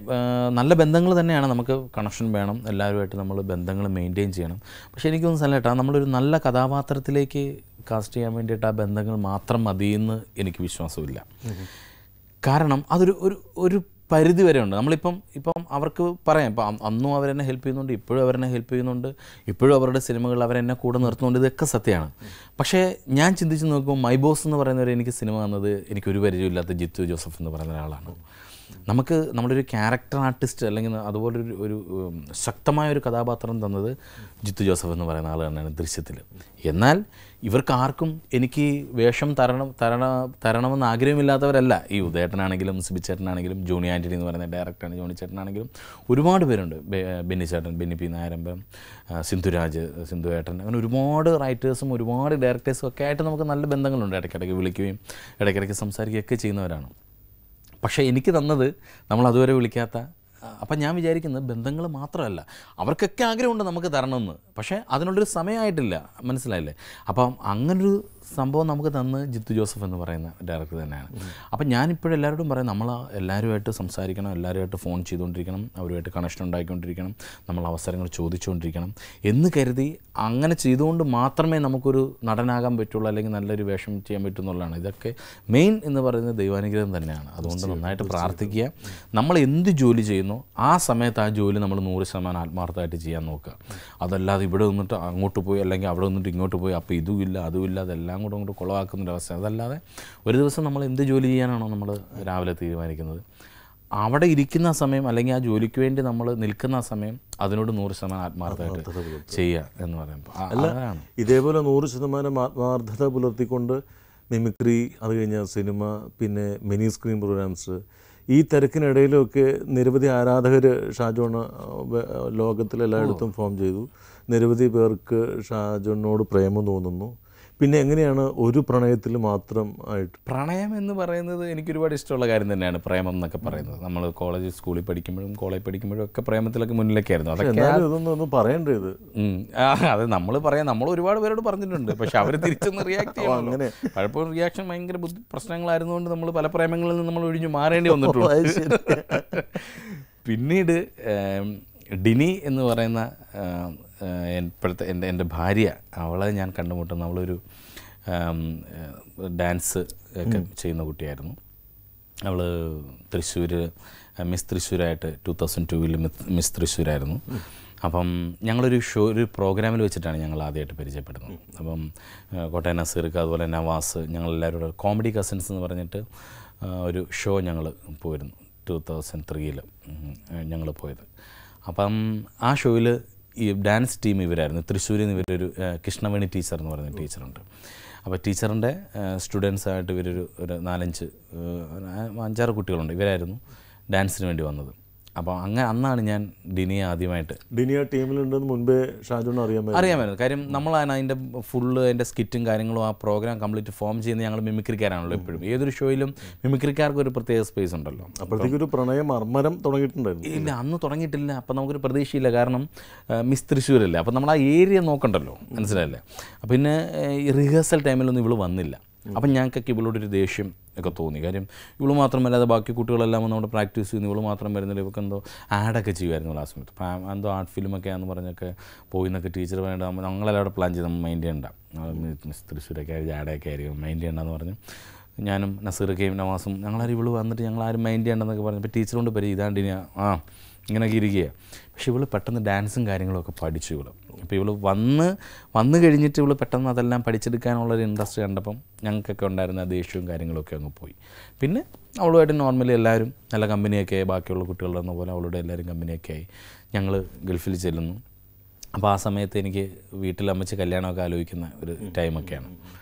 നല്ല ബന്ധങ്ങൾ തന്നെയാണ്. നമുക്ക് കണക്ഷൻ വേണം, എല്ലാവരുമായിട്ട് നമ്മൾ ബന്ധങ്ങൾ മെയിൻറ്റെയിൻ ചെയ്യണം. പക്ഷേ എനിക്കൊന്നും സ്ഥലമായിട്ടാ നമ്മളൊരു നല്ല കഥാപാത്രത്തിലേക്ക് കാസ്റ്റ് ചെയ്യാൻ വേണ്ടിയിട്ട് ആ ബന്ധങ്ങൾ മാത്രം മതിയെന്ന് എനിക്ക് വിശ്വാസമില്ല. കാരണം അതൊരു ഒരു പരിധി വരെ ഉണ്ട്. നമ്മളിപ്പം അവർക്ക് പറയാം, ഇപ്പം അന്നും അവരെന്നെ ഹെൽപ്പ് ചെയ്യുന്നുണ്ട്, ഇപ്പോഴും അവരെന്നെ ഹെൽപ്പ് ചെയ്യുന്നുണ്ട്, ഇപ്പോഴും അവരുടെ സിനിമകൾ അവരെന്നെ കൂടെ നിർത്തുന്നുണ്ട്. ഇതൊക്കെ സത്യമാണ്. പക്ഷേ ഞാൻ ചിന്തിച്ച് നോക്കുമ്പോൾ മൈ ബോസ് എന്ന് പറയുന്നവരെ എനിക്ക് സിനിമ വന്നത് എനിക്കൊരു പരിചയമില്ലാത്ത ജിത്തു ജോസഫ് എന്ന് പറയുന്ന ഒരാളാണ്. നമ്മുടെ ഒരു ക്യാരക്ടർ ആർട്ടിസ്റ്റ് അല്ലെങ്കിൽ അതുപോലൊരു ശക്തമായൊരു കഥാപാത്രം തന്നത് ജിത്തു ജോസഫ് എന്ന് പറയുന്ന ആൾ തന്നെയാണ് ദൃശ്യത്തിൽ. എന്നാൽ ഇവർക്കാർക്കും എനിക്ക് വേഷം തരണമെന്ന് ആഗ്രഹമില്ലാത്തവരല്ല. ഈ ഉദയേട്ടനാണെങ്കിലും സിബിച്ചേട്ടനാണെങ്കിലും ജോണി ആൻ്റണി എന്ന് പറയുന്ന ഡയറക്ടറാണ്, ജോണി ചേട്ടനാണെങ്കിലും ഒരുപാട് പേരുണ്ട്, ബെന്നി ചേട്ടൻ, ബെന്നി പി നായരമ്പം, സിന്ധുരാജ്, സിന്ധു ഏട്ടൻ, അങ്ങനെ ഒരുപാട് റൈറ്റേഴ്സും ഒരുപാട് ഡയറക്ടേഴ്സും ഒക്കെ ആയിട്ട് നമുക്ക് നല്ല ബന്ധങ്ങളുണ്ട്. ഇടയ്ക്കിടയ്ക്ക് വിളിക്കുകയും ഇടയ്ക്കിടയ്ക്ക് സംസാരിക്കുകയൊക്കെ ചെയ്യുന്നവരാണ്. പക്ഷേ എനിക്ക് തന്നത് നമ്മൾ അതുവരെ വിളിക്കാത്ത, അപ്പം ഞാൻ വിചാരിക്കുന്നത് ബന്ധങ്ങൾ മാത്രമല്ല, അവർക്കൊക്കെ ആഗ്രഹമുണ്ട് നമുക്ക് തരണമെന്ന്, പക്ഷേ അതിനുള്ളൊരു സമയമായിട്ടില്ല. മനസ്സിലായില്ലേ? അപ്പം അങ്ങനൊരു സംഭവം നമുക്ക് തന്ന് ജിത്തു ജോസഫ് എന്ന് പറയുന്ന ഡയറക്ടർ തന്നെയാണ്. അപ്പം ഞാനിപ്പോഴും എല്ലാവരോടും പറയും, നമ്മൾ എല്ലാവരുമായിട്ട് സംസാരിക്കണം, എല്ലാവരുമായിട്ട് ഫോൺ ചെയ്തുകൊണ്ടിരിക്കണം, അവരുമായിട്ട് കണക്ഷൻ ഉണ്ടാക്കിക്കൊണ്ടിരിക്കണം, നമ്മൾ അവസരങ്ങൾ ചോദിച്ചുകൊണ്ടിരിക്കണം എന്ന് കരുതി അങ്ങനെ ചെയ്തുകൊണ്ട് മാത്രമേ നമുക്കൊരു നടനാകാൻ പറ്റുള്ളൂ, അല്ലെങ്കിൽ നല്ലൊരു വേഷം ചെയ്യാൻ പറ്റുന്നുള്ളതാണ്. ഇതൊക്കെ മെയിൻ എന്ന് പറയുന്നത് ദൈവാനുഗ്രഹം തന്നെയാണ്. അതുകൊണ്ട് നന്നായിട്ട് പ്രാർത്ഥിക്കുക. നമ്മൾ എന്ത് ജോലി ചെയ്യുന്നു ആ സമയത്ത് ആ ജോലി നമ്മൾ 100% ആത്മാർത്ഥമായിട്ട് ചെയ്യാൻ നോക്കുക. അതല്ലാതെ ഇവിടെ നിന്നിട്ട് അങ്ങോട്ട് പോയി അല്ലെങ്കിൽ അവിടെ നിന്നിട്ട് ഇങ്ങോട്ട് പോയി അപ്പോൾ ഇതുമില്ല അതുമില്ല അതെല്ലാം കൂടെ അങ്ങോട്ട് കുളവാക്കുന്നൊരവസ്ഥ. അതല്ലാതെ ഒരു ദിവസം നമ്മൾ എന്ത് ജോലി ചെയ്യാനാണോ നമ്മൾ രാവിലെ തീരുമാനിക്കുന്നത്, അവിടെ ഇരിക്കുന്ന സമയം അല്ലെങ്കിൽ ആ ജോലിക്ക് വേണ്ടി നമ്മൾ നിൽക്കുന്ന സമയം അതിനോട് 100% ആത്മാർത്ഥമായിട്ട് ചെയ്യുക എന്ന് പറയുമ്പോൾ അതാണ്. ഇതേപോലെ 100% ആത്മാർത്ഥത പുലർത്തിക്കൊണ്ട് മിമിക്രി, അത് കഴിഞ്ഞാൽ സിനിമ, പിന്നെ മിനി സ്ക്രീൻ പ്രോഗ്രാംസ്, ഈ തിരക്കിനിടയിലൊക്കെ നിരവധി ആരാധകർ ഷാജോണ് ലോകത്തിലെല്ലായിടത്തും ഫോം ചെയ്തു. നിരവധി പേർക്ക് ഷാജോണിനോട് പ്രേമം തോന്നുന്നു. പിന്നെ എങ്ങനെയാണ് ഒരു പ്രണയത്തിൽ മാത്രം ആയിട്ട്? പ്രണയം എന്ന് പറയുന്നത് എനിക്കൊരുപാട് ഇഷ്ടമുള്ള കാര്യം തന്നെയാണ്, പ്രേമം എന്നൊക്കെ പറയുന്നത്. നമ്മൾ കോളേജ് സ്കൂളിൽ പഠിക്കുമ്പോഴും ഒക്കെ പ്രേമത്തിലൊക്കെ മുന്നിലേക്കായിരുന്നു. അതൊക്കെ ഇതൊന്നും പറയേണ്ടത്. അത് നമ്മൾ ഒരുപാട് പേരോട് പറഞ്ഞിട്ടുണ്ട്, പക്ഷെ അവർ തിരിച്ചൊന്ന് റിയാക്ട് ചെയ്യണം. അങ്ങനെ പലപ്പോഴും റിയാക്ഷൻ ഭയങ്കര പ്രശ്നങ്ങളായിരുന്നുകൊണ്ട് നമ്മൾ പല പ്രേമങ്ങളിൽ നിന്ന് നമ്മൾ ഒഴിഞ്ഞു മാറേണ്ടി വന്നിട്ടുണ്ട്. പിന്നീട് ഡിനി എന്ന് പറയുന്ന ഇപ്പോഴത്തെ എൻ്റെ ഭാര്യ, അവളെ ഞാൻ കണ്ടുമുട്ടുന്ന, അവളൊരു ഡാൻസ് ഒക്കെ ചെയ്യുന്ന കുട്ടിയായിരുന്നു. അവൾ തൃശ്ശൂർ മിസ് തൃശ്ശൂരായിട്ട് 2002 മിസ് തൃശ്ശൂരായിരുന്നു. അപ്പം ഞങ്ങളൊരു ഒരു പ്രോഗ്രാമിൽ വെച്ചിട്ടാണ് ഞങ്ങൾ ആദ്യമായിട്ട് പരിചയപ്പെടുന്നത്. അപ്പം കോട്ടയം നസീർക്ക്, അതുപോലെ നവാസ്, ഞങ്ങളെല്ലാവരും കൂടെ കോമഡി കസിൻസ് എന്ന് പറഞ്ഞിട്ട് ഒരു ഷോ ഞങ്ങൾ പോയിരുന്നു 2003 ഞങ്ങൾ പോയത്. അപ്പം ആ ഷോയിൽ ഈ ഡാൻസ് ടീം ഇവരായിരുന്നു. തൃശ്ശൂരിൽ നിന്ന് ഇവരൊരു കൃഷ്ണവേണി ടീച്ചർ എന്ന് പറയുന്ന ടീച്ചറുണ്ട്. അപ്പോൾ ടീച്ചറിൻ്റെ സ്റ്റുഡൻസായിട്ട് ഇവരൊരു 5-6 കുട്ടികളുണ്ട്. ഇവരായിരുന്നു ഡാൻസിന് വേണ്ടി വന്നത്. അപ്പോൾ അന്നാണ് ഞാൻ ഡിനിയെ ആദ്യമായിട്ട്. ഡിനിയ ടീമിലുണ്ടെന്ന് മുൻപേ ഷാജോൺ അറിയാമായിരുന്നു. കാര്യം നമ്മളാണ് അതിൻ്റെ ഫുള്ള് അതിൻ്റെ സ്കിറ്റും കാര്യങ്ങളും ആ പ്രോഗ്രാം കംപ്ലീറ്റ് ഫോം ചെയ്യുന്ന ഞങ്ങൾ മിമിക്രിക്കാരാണല്ലോ. എപ്പോഴും ഏതൊരു ഷോയിലും മിമിക്രിക്കാർക്ക് ഒരു പ്രത്യേക സ്പേസ് ഉണ്ടല്ലോ. അപ്പോഴത്തേക്കൊരു പ്രണയം മർമ്മരം തുടങ്ങിയിട്ടുണ്ടായിരുന്നു? ഇല്ല, അന്ന് തുടങ്ങിയിട്ടില്ല. അപ്പം നമുക്കൊരു പ്രതീക്ഷയില്ല. കാരണം മിസ് തൃശ്ശൂരല്ലേ, അപ്പം നമ്മൾ ആ ഏരിയ നോക്കണ്ടല്ലോ, മനസ്സിലായില്ലേ. അപ്പം പിന്നെ ഈ റിഹേഴ്സൽ ടൈമിലൊന്നും ഇവള് വന്നില്ല. അപ്പം ഞങ്ങൾക്കൊക്കെ ഇവളോടൊരു ദേഷ്യം ഒക്കെ തോന്നി. കാര്യം ഇവള് മാത്രമല്ലാതെ ബാക്കി കുട്ടികളെല്ലാം നമ്മുടെ പ്രാക്ടീസ് ചെയ്യുന്നു, ഇവള് മാത്രം വരുന്നില്ല. ഇവർക്ക് എന്തോ ആഡൊക്കെ ചെയ്യുമായിരുന്നു ആ സമയത്ത്. അപ്പം എന്തോ ആർട്ട് ഫിലിമൊക്കെ ആണെന്ന് പറഞ്ഞൊക്കെ പോയി എന്നൊക്കെ ടീച്ചർ വേണ്ട, ഞങ്ങളെല്ലാം അവിടെ പ്ലാൻ ചെയ്ത് നമ്മൾ മൈൻഡ് ചെയ്യണ്ട, മിസ് തൃശ്ശൂരൊക്കെ ആഡൊക്കെ ആയിരിക്കും, മൈൻഡ് ചെയ്യണ്ടെന്ന് പറഞ്ഞ് ഞാനും നസീറൊക്കെയും നവാസും ഞങ്ങളാരും ഇവള് വന്നിട്ട് ഞങ്ങളാരും മൈൻഡ് ചെയ്യണ്ടെന്നൊക്കെ പറഞ്ഞപ്പോൾ ടീച്ചറുകൊണ്ട് പരി ഇതാണ്ട് ഇനി ഇങ്ങനെയൊക്കെ ഇരിക്കുക. പക്ഷെ ഇവള് പെട്ടെന്ന് ഡാൻസും കാര്യങ്ങളൊക്കെ പഠിച്ചു ഇവള്. അപ്പോൾ ഇവള് വന്നു കഴിഞ്ഞിട്ട് ഇവള് പെട്ടെന്ന് അതെല്ലാം പഠിച്ചെടുക്കാനുള്ളൊരു ഇൻട്രസ്റ്റ് കണ്ടപ്പം ഞങ്ങൾക്കൊക്കെ ഉണ്ടായിരുന്ന ദേഷ്യവും കാര്യങ്ങളൊക്കെ അങ്ങ് പോയി. പിന്നെ അവളുമായിട്ട് നോർമലി എല്ലാവരും നല്ല കമ്പനിയൊക്കെ ആയി, ബാക്കിയുള്ള കുട്ടികളുടെ പോലെ അവളുടെ എല്ലാവരും കമ്പനിയൊക്കെ ആയി. ഞങ്ങൾ ഗൾഫിൽ ചെല്ലുന്നു. അപ്പോൾ ആ സമയത്ത് എനിക്ക് വീട്ടിൽ അമ്മച്ച് കല്യാണമൊക്കെ ആലോചിക്കുന്ന ഒരു ടൈമൊക്കെയാണ്.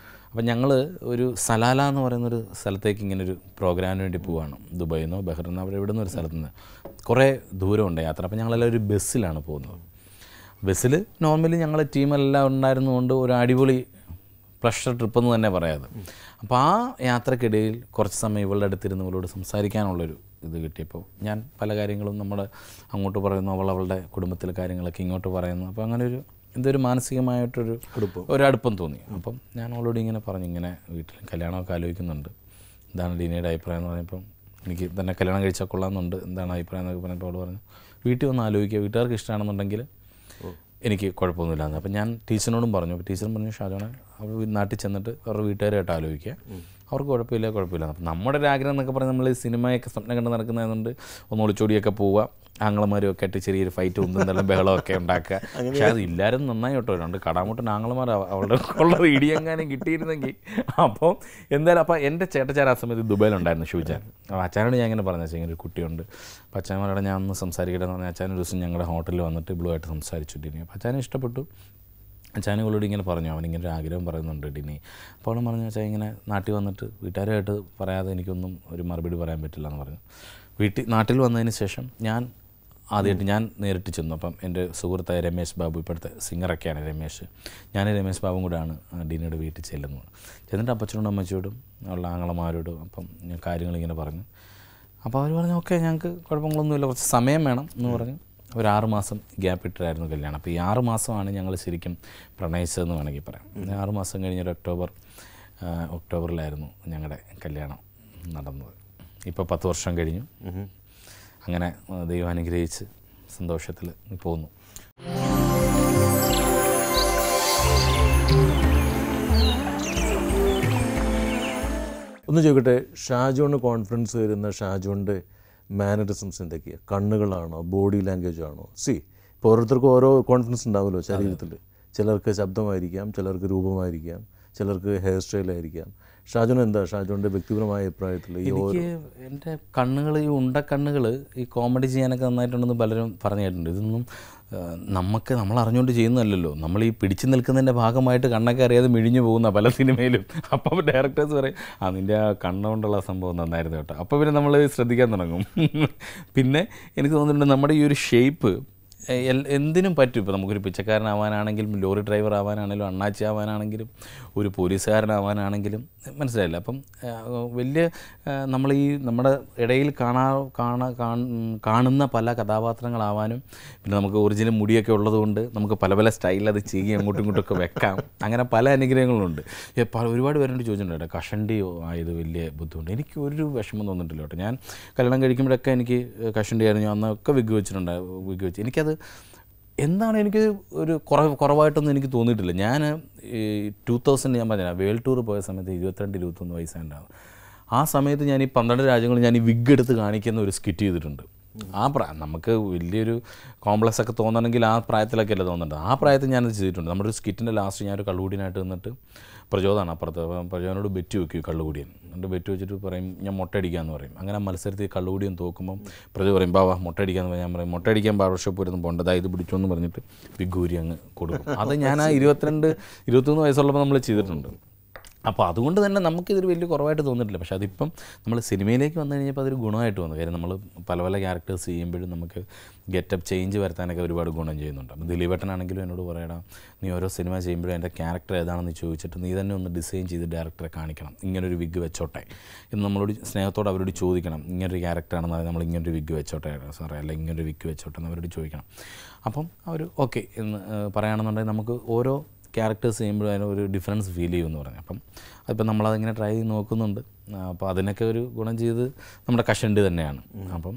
അപ്പം ഞങ്ങൾ ഒരു സലാല എന്ന് പറയുന്നൊരു സ്ഥലത്തേക്ക് ഇങ്ങനെ ഒരു പ്രോഗ്രാമിന് വേണ്ടി പോവുകയാണ്. ദുബായിൽ നിന്നോ ബഹ്റിൽ നിന്നോ അവിടെ ഇവിടെ നിന്ന് ഒരു സ്ഥലത്ത് നിന്ന് കുറേ ദൂരമുണ്ട് യാത്ര. അപ്പോൾ ഞങ്ങളെല്ലാം ഒരു ബസ്സിലാണ് പോകുന്നത്. ബസ്സിൽ നോർമലി ഞങ്ങൾ ടീമെല്ലാം ഉണ്ടായിരുന്നുകൊണ്ട് ഒരു അടിപൊളി പ്ലഷർ ട്രിപ്പെന്ന് തന്നെ പറയാതെ. അപ്പോൾ ആ യാത്രക്കിടയിൽ കുറച്ച് സമയം ഇവളുടെ അടുത്തിരുന്ന് ഇവളോട് സംസാരിക്കാനുള്ളൊരു ഇത് കിട്ടിയപ്പോൾ ഞാൻ പല കാര്യങ്ങളും നമ്മൾ അങ്ങോട്ട് പറയുന്നു, അവളുടെ കുടുംബത്തിലെ കാര്യങ്ങളൊക്കെ ഇങ്ങോട്ട് പറയുന്നു. അപ്പോൾ അങ്ങനെ ഒരു എന്തൊരു മാനസികമായിട്ടൊരു അടുപ്പം തോന്നി. അപ്പം ഞാൻ അവളോട് ഇങ്ങനെ പറഞ്ഞു, ഇങ്ങനെ വീട്ടിൽ കല്യാണമൊക്കെ ആലോചിക്കുന്നുണ്ട്, എന്താണ് ഡീനയുടെ അഭിപ്രായം എന്ന് പറഞ്ഞപ്പം എനിക്ക് തന്നെ കല്യാണം കഴിച്ചാൽ കൊള്ളാമെന്നുണ്ട്, എന്താണ് അഭിപ്രായം എന്നൊക്കെ പറഞ്ഞപ്പോൾ അവൾ പറഞ്ഞു വീട്ടിൽ വന്ന് ആലോചിക്കുക, വീട്ടുകാർക്ക് ഇഷ്ടമാണെന്നുണ്ടെങ്കിൽ എനിക്ക് കുഴപ്പമൊന്നുമില്ലാന്ന്. അപ്പം ഞാൻ ടീച്ചറിനോടും പറഞ്ഞു. അപ്പോൾ ടീച്ചറും പറഞ്ഞു ഷാജോണെ അവർ നാട്ടിൽ ചെന്നിട്ട് അവരുടെ വീട്ടുകാരായിട്ട് ആലോചിക്കുക, അവർക്ക് കുഴപ്പമില്ല. അപ്പം നമ്മുടെ ഒരു ആഗ്രഹം എന്നൊക്കെ പറഞ്ഞാൽ നമ്മൾ സിനിമയൊക്കെ സ്വപ്നം കണ്ട് നടക്കുന്നതുകൊണ്ട് ഒന്ന് ഒളിച്ചോടിയൊക്കെ പോവുക, ആങ്ങളമാരും ഒക്കെ ആയിട്ട് ചെറിയൊരു ഫൈറ്റ് ഒന്നും നല്ല ബഹളമൊക്കെ ഉണ്ടാക്കുക. പക്ഷേ അത് ഇല്ലാരും നന്നായി കേട്ടോ, രണ്ട് കടാമുട്ടൻ ആങ്ങളമാർ അവളുടെ ഉള്ള ഇടിയെങ്ങാനും കിട്ടിയിരുന്നെങ്കിൽ. അപ്പോൾ എന്തായാലും അപ്പോൾ എൻ്റെ ചേട്ടച്ചാൻ ആ സമയത്ത് ദുബൈയിലുണ്ടായിരുന്നു, ഷൂജാൻ. അപ്പോൾ അച്ഛനോട് ഞാൻ ഇങ്ങനെ പറഞ്ഞു, ഇങ്ങനെ ഒരു കുട്ടിയുണ്ട്, അപ്പോൾ അച്ഛന്മാരോട് ഞാൻ ഒന്ന് സംസാരിക്കട്ടെ എന്ന് പറഞ്ഞാൽ അച്ഛൻ ഒരു ദിവസം ഞങ്ങളുടെ ഹോട്ടലിൽ വന്നിട്ട് ഇവളുമായിട്ട് സംസാരിച്ചു ഡിനി. അപ്പോൾ അച്ഛനെ ഇഷ്ടപ്പെട്ടു. അച്ഛനുകളോട് ഇങ്ങനെ പറഞ്ഞു, അവനിങ്ങനെ ഒരു ആഗ്രഹം പറയുന്നുണ്ട് ഡിനി. അപ്പോൾ അവളും പറഞ്ഞു, അച്ഛൻ ഇങ്ങനെ നാട്ടിൽ വന്നിട്ട് വീട്ടുകാരായിട്ട് പറയാതെ എനിക്കൊന്നും ഒരു മറുപടി പറയാൻ പറ്റില്ല എന്ന് പറഞ്ഞു. നാട്ടിൽ വന്നതിന് ശേഷം ആദ്യമായിട്ട് ഞാൻ നേരിട്ട് ചെന്നു. അപ്പം എൻ്റെ സുഹൃത്തായ രമേശ് ബാബു, ഇപ്പോഴത്തെ സിംഗറൊക്കെയാണ് രമേശ്, ഞാൻ രമേശ് ബാബും കൂടെയാണ് ഡിനിയുടെ വീട്ടിൽ ചെല്ലുന്നത്. ചെന്നിട്ട് അപ്പച്ചനോടും അമ്മച്ചിയോടും ഉള്ള ആങ്ങളമാരോടും അപ്പം ഞാൻ കാര്യങ്ങളിങ്ങനെ പറഞ്ഞു. അപ്പോൾ അവർ പറഞ്ഞു ഓക്കെ, ഞങ്ങൾക്ക് കുഴപ്പങ്ങളൊന്നുമില്ല, കുറച്ച് സമയം വേണം എന്ന് പറഞ്ഞു. ഒരു 6 മാസം ഗ്യാപ്പ് ഇട്ടായിരുന്നു കല്യാണം. അപ്പോൾ ഈ 6 മാസമാണ് ഞങ്ങൾ ശരിക്കും പ്രണയിച്ചതെന്ന് വേണമെങ്കിൽ പറയാം. 6 മാസം കഴിഞ്ഞൊരു ഒക്ടോബറിലായിരുന്നു ഞങ്ങളുടെ കല്യാണം നടന്നത്. ഇപ്പോൾ 10 വർഷം കഴിഞ്ഞു. അങ്ങനെ ദൈവം അനുഗ്രഹിച്ച് സന്തോഷത്തിൽ പോകുന്നു. ഒന്ന് ചോദിക്കട്ടെ, ഷാജോണ് കോൺഫിഡൻസ് വരുന്ന ഷാജോണിൻ്റെ മാനറിസംസ് എന്തൊക്കെയാണ്? കണ്ണുകളാണോ, ബോഡി ലാംഗ്വേജ് ആണോ? ഇപ്പോൾ ഓരോരുത്തർക്കും ഓരോ കോൺഫിഡൻസ് ഉണ്ടാവുമല്ലോ ശരീരത്തിൽ. ചിലർക്ക് ശബ്ദമായിരിക്കാം, ചിലർക്ക് രൂപമായിരിക്കാം, ചിലർക്ക് ഹെയർ സ്റ്റൈലായിരിക്കാം. ഷാജോൺ എന്താ ഷാജോണിൻ്റെ വ്യക്തിപരമായ അഭിപ്രായത്തിൽ? എനിക്ക് എൻ്റെ കണ്ണുകൾ, ഈ ഉണ്ടക്കണ്ണുകൾ, ഈ കോമഡി ചെയ്യാനൊക്കെ നന്നായിട്ടുണ്ടെന്ന് പലരും പറഞ്ഞു കേട്ടിട്ടുണ്ട്. ഇതൊന്നും നമ്മൾ അറിഞ്ഞുകൊണ്ട് ചെയ്യുന്നതല്ലല്ലോ, നമ്മൾ ഈ പിടിച്ചു നിൽക്കുന്നതിൻ്റെ ഭാഗമായിട്ട് കണ്ണൊക്കെ അറിയാതെ മിഴിഞ്ഞു പോകുന്ന പല സിനിമയിലും. അപ്പം ഡയറക്ടേഴ്സ് പറയും നിൻ്റെ ആ കണ്ണുകൊണ്ടുള്ള സംഭവം നന്നായിരുന്നു കേട്ടോ. അപ്പോൾ പിന്നെ നമ്മൾ ശ്രദ്ധിക്കാൻ തുടങ്ങും. പിന്നെ എനിക്ക് തോന്നുന്നുണ്ട് നമ്മുടെ ഈ ഒരു ഷേപ്പ് എന്തിനും പറ്റും. ഇപ്പോൾ നമുക്കൊരു പിച്ചക്കാരനാവാനാണെങ്കിലും, ലോറി ഡ്രൈവർ ആവാനാണെങ്കിലും, അണ്ണാച്ചി ആവാനാണെങ്കിലും, ഒരു പോലീസുകാരനാവാനാണെങ്കിലും, മനസ്സിലായില്ല. അപ്പം വലിയ നമ്മുടെ ഇടയിൽ കാണുന്ന പല കഥാപാത്രങ്ങളാവാനും, പിന്നെ നമുക്ക് ഒറിജിനൽ മുടിയൊക്കെ ഉള്ളതുകൊണ്ട് നമുക്ക് പല പല സ്റ്റൈലിൽ അത് ചെയ്യി അങ്ങോട്ടും ഇങ്ങോട്ടൊക്കെ വെക്കാം. അങ്ങനെ പല അനുഗ്രഹങ്ങളുണ്ട്. ഒരുപാട് പേരോട് ചോദിച്ചിട്ടുണ്ട് കേട്ടോ, കഷണ്ടിയോ ആയത് വലിയ ബുദ്ധിമുട്ട്. എനിക്ക് ഒരു വിഷമം തോന്നിയിട്ടില്ല കേട്ടോ. ഞാൻ കല്യാണം കഴിക്കുമ്പോഴൊക്കെ എനിക്ക് കഷണ്ടിയായിരുന്നു, അന്നൊക്കെ വിഗ് വെച്ച് എനിക്കത് എന്താണ്, എനിക്ക് ഒരു കുറവായിട്ടൊന്നും എനിക്ക് തോന്നിയിട്ടില്ല. ഞാൻ 2000 ഞാൻ പറഞ്ഞ വേൾഡ് ടൂർ പോയ സമയത്ത് 22-23 വയസ്സുണ്ടാകും. ആ സമയത്ത് ഞാൻ ഈ 12 രാജ്യങ്ങളിൽ ഞാൻ ഈ വിഗ് എടുത്ത് കാണിക്കുന്ന ഒരു സ്കിറ്റ് ചെയ്തിട്ടുണ്ട്. നമുക്ക് വലിയൊരു കോംപ്ലക്സ് ഒക്കെ തോന്നണമെങ്കിൽ ആ പ്രായത്തിലൊക്കെ അല്ലേ തോന്നുന്നുണ്ട്. ആ പ്രായത്തിൽ ഞാനത് ചെയ്തിട്ടുണ്ട്. നമ്മുടെ ഒരു സ്കിറ്റിൻ്റെ ലാസ്റ്റ് ഞാനൊരു കള്ളുകൂടിയനായിട്ട് നിന്നിട്ട് പ്രചോദമാണ് അപ്പുറത്ത്. അപ്പം പ്രചോദനോട് ബെറ്റ് വയ്ക്കും, കള്ളുകൂടിയൻ. എന്നിട്ട് ബെറ്റ് വെച്ചിട്ട് പറയും ഞാൻ മുട്ടയടിക്കാമെന്ന് പറയും. അങ്ങനെ മത്സരത്തിൽ കള്ളുകൂടിയൻ തോക്കുമ്പം പ്രജോ പറയും ബാവാ മുട്ടയടിക്കാമെന്ന് പറയും. ഞാൻ പറയും മുട്ടയടിക്കാൻ ബാർബർ ഷോപ്പ് വരുന്നു പോകേണ്ടത്, ഇത് പിടിച്ചോന്ന് പറഞ്ഞിട്ട് വിഗൂരി അങ്ങ് കൊടുക്കും. അത് ഞാൻ ആ 22-23 വയസ്സുള്ളപ്പോൾ നമ്മൾ ചെയ്തിട്ടുണ്ട്. അപ്പോൾ അതുകൊണ്ട് തന്നെ നമുക്കിതൊരു വലിയ കുറവായിട്ട് തോന്നിയിട്ടില്ല. പക്ഷേ അതിപ്പം നമ്മൾ സിനിമയിലേക്ക് വന്നു കഴിഞ്ഞപ്പോൾ അതൊരു ഗുണമായിട്ട് വന്നു. കാര്യം നമ്മൾ പല പല ക്യാരക്ടേഴ്സ് ചെയ്യുമ്പോഴും നമുക്ക് ഗെറ്റപ്പ് ചേഞ്ച് വരുത്താനൊക്കെ ഒരുപാട് ഗുണം ചെയ്യുന്നുണ്ട്. അപ്പോൾ ദിലീപേട്ടനാണെങ്കിലും എന്നോട് പറയണം, നീ ഓരോ സിനിമ ചെയ്യുമ്പോഴും എൻ്റെ ക്യാരക്ടർ ഏതാണെന്ന് ചോദിച്ചിട്ട് നീ തന്നെ ഒന്ന് ഡിസൈൻ ചെയ്ത് ഡയറക്ടറെ കാണിക്കണം, ഇങ്ങനൊരു വിഗ് വെച്ചോട്ടെ എന്ന് നമ്മളോട് സ്നേഹത്തോടെ അവരോട് ചോദിക്കണം. ഇങ്ങനൊരു ക്യാരക്ടറാണെന്ന് നമ്മൾ ഇങ്ങനൊരു വിഗ് വെച്ചോട്ടെ സാറേ, അല്ല ഇങ്ങനൊരു വിഗ് വെച്ചോട്ടെ എന്ന് അവരോട് ചോദിക്കണം. അപ്പം അവർ ഓക്കെ എന്ന് പറയുകയാണെന്നുണ്ടെങ്കിൽ നമുക്ക് ഓരോ ക്യാരക്ടേഴ്സ് ചെയ്യുമ്പോഴും അതിനൊരു ഡിഫറൻസ് ഫീൽ ചെയ്യുമെന്ന് പറഞ്ഞു. അപ്പം അതിപ്പോൾ നമ്മളതിങ്ങനെ ട്രൈ ചെയ്ത് നോക്കുന്നുണ്ട്. അപ്പോൾ അതിനൊക്കെ ഒരു ഗുണം ചെയ്ത് നമ്മുടെ കഷണ്ടി തന്നെയാണ്. അപ്പം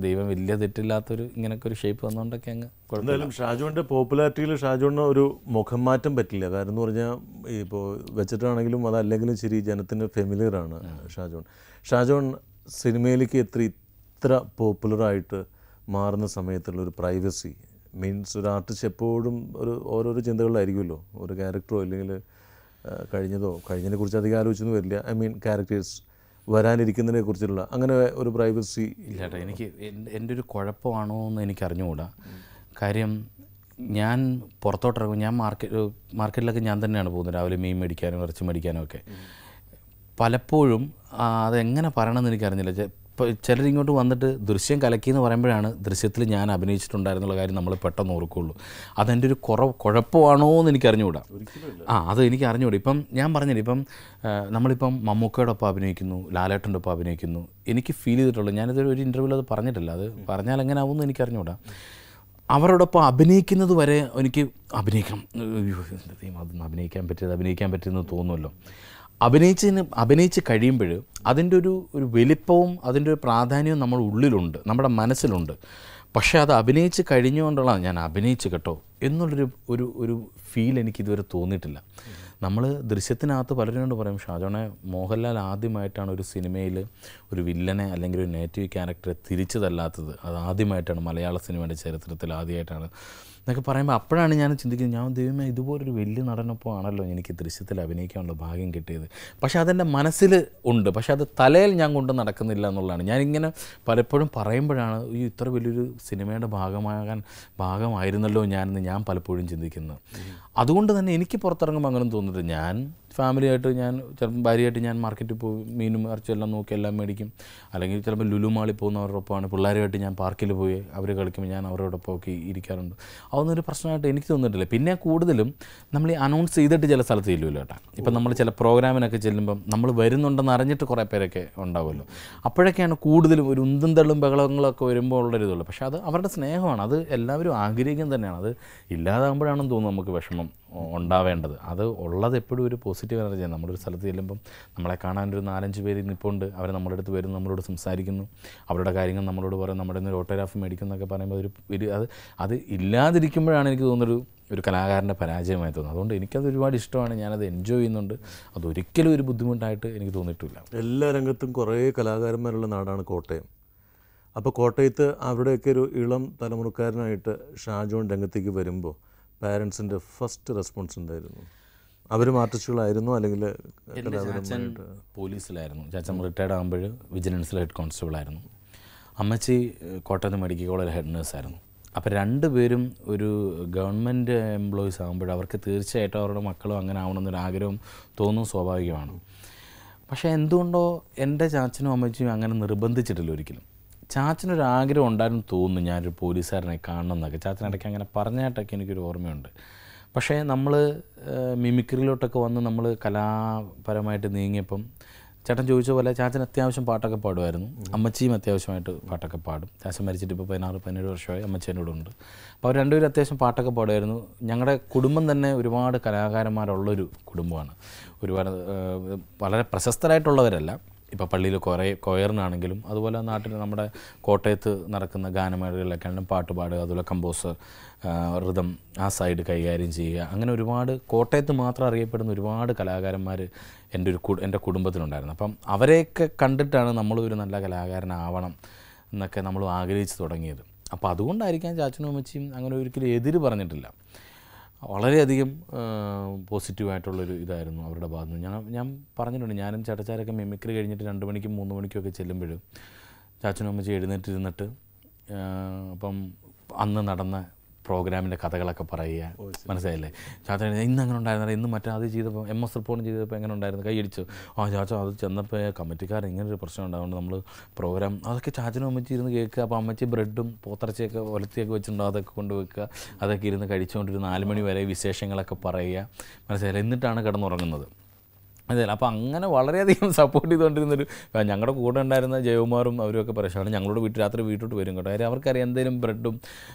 ദൈവം വലിയ തെറ്റില്ലാത്തൊരു ഇങ്ങനെയൊക്കെ ഒരു ഷേപ്പ് വന്നുകൊണ്ടൊക്കെ അങ്ങ് എന്തായാലും ഷാജോണിൻ്റെ പോപ്പുലാരിറ്റിയിൽ ഷാജോണിന് ഒരു മുഖം മാറ്റം പറ്റില്ല. കാരണം എന്ന് പറഞ്ഞാൽ ഇപ്പോൾ വെച്ചിട്ടാണെങ്കിലും അതല്ലെങ്കിലും ശരി ജനത്തിന് ഫെമിലിയറാണ് ഷാജോൺ സിനിമയിലേക്ക് ഇത്ര പോപ്പുലറായിട്ട് മാറുന്ന സമയത്തുള്ളൊരു പ്രൈവസി മീൻസ് ഒരു ആർട്ടിസ്റ്റ് എപ്പോഴും ഓരോരോ ചിന്തകളിലായിരിക്കുമല്ലോ. ഒരു ക്യാരക്ടറോ അല്ലെങ്കിൽ കഴിഞ്ഞതിനെ കുറിച്ച് അധികം ആലോചിച്ചൊന്നും വരില്ല. ക്യാരക്ടേഴ്സ് വരാനിരിക്കുന്നതിനെ കുറിച്ചുള്ള അങ്ങനെ ഒരു പ്രൈവസി ഇല്ല കേട്ടോ. എനിക്ക് എൻ്റെ ഒരു കുഴപ്പമാണോ എന്ന് എനിക്ക് അറിഞ്ഞുകൂടാ. കാര്യം ഞാൻ പുറത്തോട്ടിറങ്ങും, ഞാൻ മാർക്കറ്റിലൊക്കെ ഞാൻ തന്നെയാണ് പോകുന്നത്, രാവിലെ മീൻ മേടിക്കാനും ഇറച്ചി മേടിക്കാനും ഒക്കെ. പലപ്പോഴും അതെങ്ങനെ പറയണമെന്ന് എനിക്കറിഞ്ഞില്ല. ഇപ്പോൾ ചിലരിങ്ങോട്ട് വന്നിട്ട് ദൃശ്യം കലക്കിയെന്ന് പറയുമ്പോഴാണ് ദൃശ്യത്തിൽ ഞാൻ അഭിനയിച്ചിട്ടുണ്ടായിരുന്നുള്ള കാര്യം നമ്മൾ പെട്ടെന്ന് ഓർക്കുള്ളൂ. അതെൻ്റെ ഒരു കുഴപ്പമാണോ എന്ന് എനിക്ക് അറിഞ്ഞുകൂടാ. അത് എനിക്ക് അറിഞ്ഞുകൂടാ. ഇപ്പം ഞാൻ പറഞ്ഞില്ല, ഇപ്പം നമ്മളിപ്പം മമ്മൂക്കയോടൊപ്പം അഭിനയിക്കുന്നു, ലാലേട്ടൻ്റെ ഒപ്പം അഭിനയിക്കുന്നു, എനിക്ക് ഫീൽ ചെയ്തിട്ടുള്ളൂ. ഞാനിതൊരു ഇൻ്റർവ്യൂവിൽ അത് പറഞ്ഞിട്ടില്ല, അത് പറഞ്ഞാൽ എങ്ങനെ ആവുമെന്ന് എനിക്ക് അറിഞ്ഞുകൂടാ. അവരോടൊപ്പം അഭിനയിക്കുന്നത് വരെ എനിക്ക് അതൊന്നും അഭിനയിക്കാൻ പറ്റിയെന്ന് തോന്നുമല്ലോ. അഭിനയിച്ച് കഴിയുമ്പോൾ അതിൻ്റെ ഒരു വലിപ്പവും അതിൻ്റെ ഒരു പ്രാധാന്യവും നമ്മുടെ ഉള്ളിലുണ്ട്, നമ്മുടെ മനസ്സിലുണ്ട്. പക്ഷേ അത് അഭിനയിച്ച് കഴിഞ്ഞുകൊണ്ടുള്ള ഞാൻ അഭിനയിച്ച് കേട്ടോ എന്നുള്ളൊരു ഫീൽ എനിക്കിതുവരെ തോന്നിയിട്ടില്ല. നമ്മൾ ദൃശ്യത്തിനകത്ത് പലരും പറയും, ഷാജോണെ മോഹൻലാൽ ആദ്യമായിട്ടാണ് ഒരു സിനിമയിൽ ഒരു വില്ലനെ അല്ലെങ്കിൽ ഒരു നെഗറ്റീവ് ക്യാരക്ടറെ തിരിച്ചതല്ലാത്തത്, അത് ആദ്യമായിട്ടാണ് മലയാള സിനിമയുടെ ചരിത്രത്തിൽ ആദ്യമായിട്ടാണ് എന്നൊക്കെ പറയുമ്പോൾ അപ്പോഴാണ് ഞാൻ ചിന്തിക്കുന്നത്, ഞാൻ ദൈവമേ ഇതുപോലൊരു വലിയ നടനൊപ്പം ആണല്ലോ എനിക്ക് ദൃശ്യത്തിൽ അഭിനയിക്കാനുള്ള ഭാഗ്യം കിട്ടിയത്. പക്ഷേ അതെൻ്റെ മനസ്സിൽ ഉണ്ട്, പക്ഷേ അത് തലയിൽ ഞാൻ കൊണ്ട് നടക്കുന്നില്ല എന്നുള്ളതാണ്. ഞാനിങ്ങനെ പലപ്പോഴും പറയുമ്പോഴാണ് ഈ ഇത്ര വലിയൊരു സിനിമയുടെ ഭാഗമായിരുന്നല്ലോ ഞാൻ പലപ്പോഴും ചിന്തിക്കുന്നത്. അതുകൊണ്ട് തന്നെ എനിക്ക് പുറത്തിറങ്ങുമ്പോൾ അങ്ങനെ തോന്നുന്നത്, ഞാൻ ഫാമിലിയായിട്ട് ഞാൻ ചിലപ്പോൾ ഭാര്യയായിട്ട് ഞാൻ മാർക്കറ്റിൽ പോയി മീനും ഇറച്ചിയും എല്ലാം നോക്കി എല്ലാം മേടിക്കും. അല്ലെങ്കിൽ ചിലപ്പോൾ ലുലു മാളിൽ പോകുന്നവരോടൊപ്പമാണ്, പിള്ളേരുമായിട്ട് ഞാൻ പാർക്കിൽ പോയി അവർ കളിക്കുമ്പോൾ ഞാൻ അവരോടൊപ്പം ഒക്കെ ഇരിക്കാറുണ്ട്. അതൊന്നും ഒരു പ്രശ്നമായിട്ട് എനിക്ക് തോന്നിയിട്ടില്ല. പിന്നെ കൂടുതലും നമ്മൾ ഈ അനൗൺസ് ചെയ്തിട്ട് ചില സ്ഥലത്ത് ചെല്ലുമല്ലോ കേട്ടോ. ഇപ്പം നമ്മൾ ചില പ്രോഗ്രാമിനൊക്കെ ചെല്ലുമ്പം നമ്മൾ വരുന്നുണ്ടെന്ന് അറിഞ്ഞിട്ട് കുറേ പേരൊക്കെ ഉണ്ടാവുമല്ലോ. അപ്പോഴൊക്കെയാണ് കൂടുതലും ഒരു ഉന്തും തള്ളും ബഹളങ്ങളൊക്കെ വരുമ്പോൾ ഉള്ളൊരിതുള്ളൂ. പക്ഷേ അത് അവരുടെ സ്നേഹമാണ്, അത് എല്ലാവരും ആഗ്രഹിക്കുന്നത് തന്നെയാണ്. അത് ഇല്ലാതാകുമ്പോഴാണെന്ന് തോന്നുന്നു നമുക്ക് വിഷമം ഉണ്ടാവേണ്ടത്. അത് ഉള്ളത് എപ്പോഴും ഒരു പോസിറ്റീവ് എനർജിയാണ്. നമ്മളൊരു സ്ഥലത്ത് ചെല്ലുമ്പം നമ്മളെ കാണാനൊരു 4-5 പേര് നിൽപ്പുണ്ട്, അവർ നമ്മുടെ അടുത്ത് വരുന്നു, നമ്മളോട് സംസാരിക്കുന്നു, അവരുടെ കാര്യങ്ങൾ നമ്മളോട് പറയും, നമ്മുടെ നിന്ന് ഒരു ഓട്ടോഗ്രാഫ് മേടിക്കുന്നൊക്കെ പറയുമ്പോൾ അത് ഇല്ലാതിരിക്കുമ്പോഴാണ് എനിക്ക് തോന്നുന്നൊരു കലാകാരൻ്റെ പരാജയമായി തോന്നുന്നത്. അതുകൊണ്ട് എനിക്കത് ഒരുപാട് ഇഷ്ടമാണ്, ഞാനത് എൻജോയ് ചെയ്യുന്നുണ്ട്. അതൊരിക്കലും ഒരു ബുദ്ധിമുട്ടായിട്ട് എനിക്ക് തോന്നിയിട്ടില്ല. എല്ലാ രംഗത്തും കുറേ കലാകാരന്മാരുള്ള നാടാണ് കോട്ടയം. അപ്പോൾ കോട്ടയത്ത് അവിടെയൊക്കെ ഒരു ഇളം തലമുറക്കാരനായിട്ട് ഷാജോൺ രംഗത്തേക്ക് വരുമ്പോൾ പാരൻസിൻ്റെ ഫസ്റ്റ് റെസ്പോൺസ് എന്തായിരുന്നു? അവരും ആർട്ടിസ്റ്റുകളായിരുന്നു അല്ലെങ്കിൽ? എൻ്റെ ചാച്ചൻ പോലീസിലായിരുന്നു. ചാച്ചൻ റിട്ടയർഡ് ആകുമ്പോൾ വിജിലൻസിൽ ഹെഡ് കോൺസ്റ്റബിൾ ആയിരുന്നു. അമ്മച്ചി കോട്ടയത്ത് മെഡിക്കൽ കോളേജിൽ ഹെഡ് നേഴ്സായിരുന്നു. അപ്പോൾ രണ്ടുപേരും ഒരു ഗവൺമെൻറ് എംപ്ലോയീസ് ആകുമ്പോൾ അവർക്ക് തീർച്ചയായിട്ടും അവരുടെ മക്കളും അങ്ങനെ ആവണമെന്നൊരാഗ്രഹം തോന്നും, സ്വാഭാവികമാണ്. പക്ഷേ എന്തുകൊണ്ടോ എൻ്റെ ചാച്ചനും അമ്മച്ചിയും അങ്ങനെ നിർബന്ധിച്ചിട്ടില്ല ഒരിക്കലും. ചാച്ചനൊരാഗ്രഹം ഉണ്ടായിരുന്നു തോന്നുന്നു, ഞാനൊരു പോലീസുകാരനെ കാണണം എന്നൊക്കെ. ചാച്ചനിടയ്ക്ക് അങ്ങനെ പറഞ്ഞായിട്ടൊക്കെ എനിക്കൊരു ഓർമ്മയുണ്ട്. പക്ഷേ നമ്മൾ മിമിക്രിയിലോട്ടൊക്കെ വന്ന് നമ്മൾ കലാപരമായിട്ട് നീങ്ങിയപ്പം ചേട്ടൻ ചോദിച്ച പോലെ ചാച്ചൻ അത്യാവശ്യം പാട്ടൊക്കെ പാടുമായിരുന്നു, അമ്മച്ചിയും അത്യാവശ്യമായിട്ട് പാട്ടൊക്കെ പാടും. ചാച്ചൻ മരിച്ചിട്ട് ഇപ്പോൾ 16-17 വർഷമായി അമ്മച്ചി എന്നോട് ഉണ്ട്. അപ്പോൾ അവർ രണ്ടുപേരും അത്യാവശ്യം പാട്ടൊക്കെ പാടുമായിരുന്നു. ഞങ്ങളുടെ കുടുംബം തന്നെ ഒരുപാട് കലാകാരന്മാരുള്ളൊരു കുടുംബമാണ്. ഒരുപാട് വളരെ പ്രശസ്തരായിട്ടുള്ളവരല്ല, ഇപ്പോൾ പള്ളിയിൽ കൊയറിനാണെങ്കിലും അതുപോലെ നാട്ടിൽ നമ്മുടെ കോട്ടയത്ത് നടക്കുന്ന ഗാനമേളകളിലൊക്കെയാണെങ്കിലും പാട്ട് പാടുക, അതുപോലെ കമ്പോസർ, ഋതം ആ സൈഡ് കൈകാര്യം ചെയ്യുക, അങ്ങനെ ഒരുപാട് കോട്ടയത്ത് മാത്രം അറിയപ്പെടുന്ന ഒരുപാട് കലാകാരന്മാർ എൻ്റെ കുടുംബത്തിലുണ്ടായിരുന്നു. അപ്പം അവരെയൊക്കെ കണ്ടിട്ടാണ് നമ്മളൊരു നല്ല കലാകാരനാവണം എന്നൊക്കെ നമ്മൾ ആഗ്രഹിച്ച് തുടങ്ങിയത്. അപ്പോൾ അതുകൊണ്ടായിരിക്കാം ചാച്ചനും അമ്മച്ചിയും അങ്ങനെ ഒരിക്കലും എതിര് പറഞ്ഞിട്ടില്ല. വളരെയധികം പോസിറ്റീവായിട്ടുള്ളൊരു ഇതായിരുന്നു അവരുടെ ഭാഗത്ത് നിന്ന്. ഞാൻ പറഞ്ഞിട്ടുണ്ട്, ഞാനും ചേട്ടച്ചാരൊക്കെ മിമിക്രി കഴിഞ്ഞിട്ട് 2 മണിക്കും 3 മണിക്കും ഒക്കെ ചെല്ലുമ്പോഴും ചാച്ചനും അമ്മച്ചി എഴുന്നേറ്റിരുന്നിട്ട് അപ്പം അന്ന് നടന്ന പ്രോഗ്രാമിൻ്റെ കഥകളൊക്കെ പറയുക, മനസ്സിലായില്ലേ? ചാച്ചൻ ഇന്ന് അങ്ങനെ ഉണ്ടായിരുന്നില്ല, ഇന്ന് മറ്റേ അത് ചെയ്തപ്പോൾ MS റിപ്പോർട്ട് ചെയ്തപ്പോൾ എങ്ങനെ ഉണ്ടായിരുന്നു, കൈയടിച്ചു, ചാച്ച അത് ചെന്നപ്പോൾ കമ്മിറ്റിക്കാരൻ ഇങ്ങനൊരു പ്രശ്നം ഉണ്ടാകുകൊണ്ട് നമ്മൾ പ്രോഗ്രാം അതൊക്കെ ചാച്ചനും അമ്മച്ചി ഇരുന്ന് കേൾക്കുക. അപ്പോൾ അമ്മച്ചി ബ്രെഡും പോത്തിറച്ചിയൊക്കെ ഒലത്തിയൊക്കെ വെച്ചിട്ടുണ്ടോ അതൊക്കെ കൊണ്ട് വെക്കുക, അതൊക്കെ ഇരുന്ന് കഴിച്ചുകൊണ്ടിരുന്ന് 4 മണി വരെ വിശേഷങ്ങളൊക്കെ പറയുക, മനസ്സിലായില്ലേ? എന്നിട്ടാണ് കിടന്നുറങ്ങുന്നത്. അതെ. അപ്പോൾ അങ്ങനെ വളരെയധികം സപ്പോർട്ട് ചെയ്തുകൊണ്ടിരുന്നൊരു, ഞങ്ങളുടെ കൂടെ ഉണ്ടായിരുന്ന ജയകുമാറും അവരൊക്കെ പറയുകയാണ് ഞങ്ങളോട് രാത്രി വീട്ടിലോട്ട് വരും കേട്ടോ. കാര്യം അവർക്കറിയാം എന്തെങ്കിലും ബ്രെഡും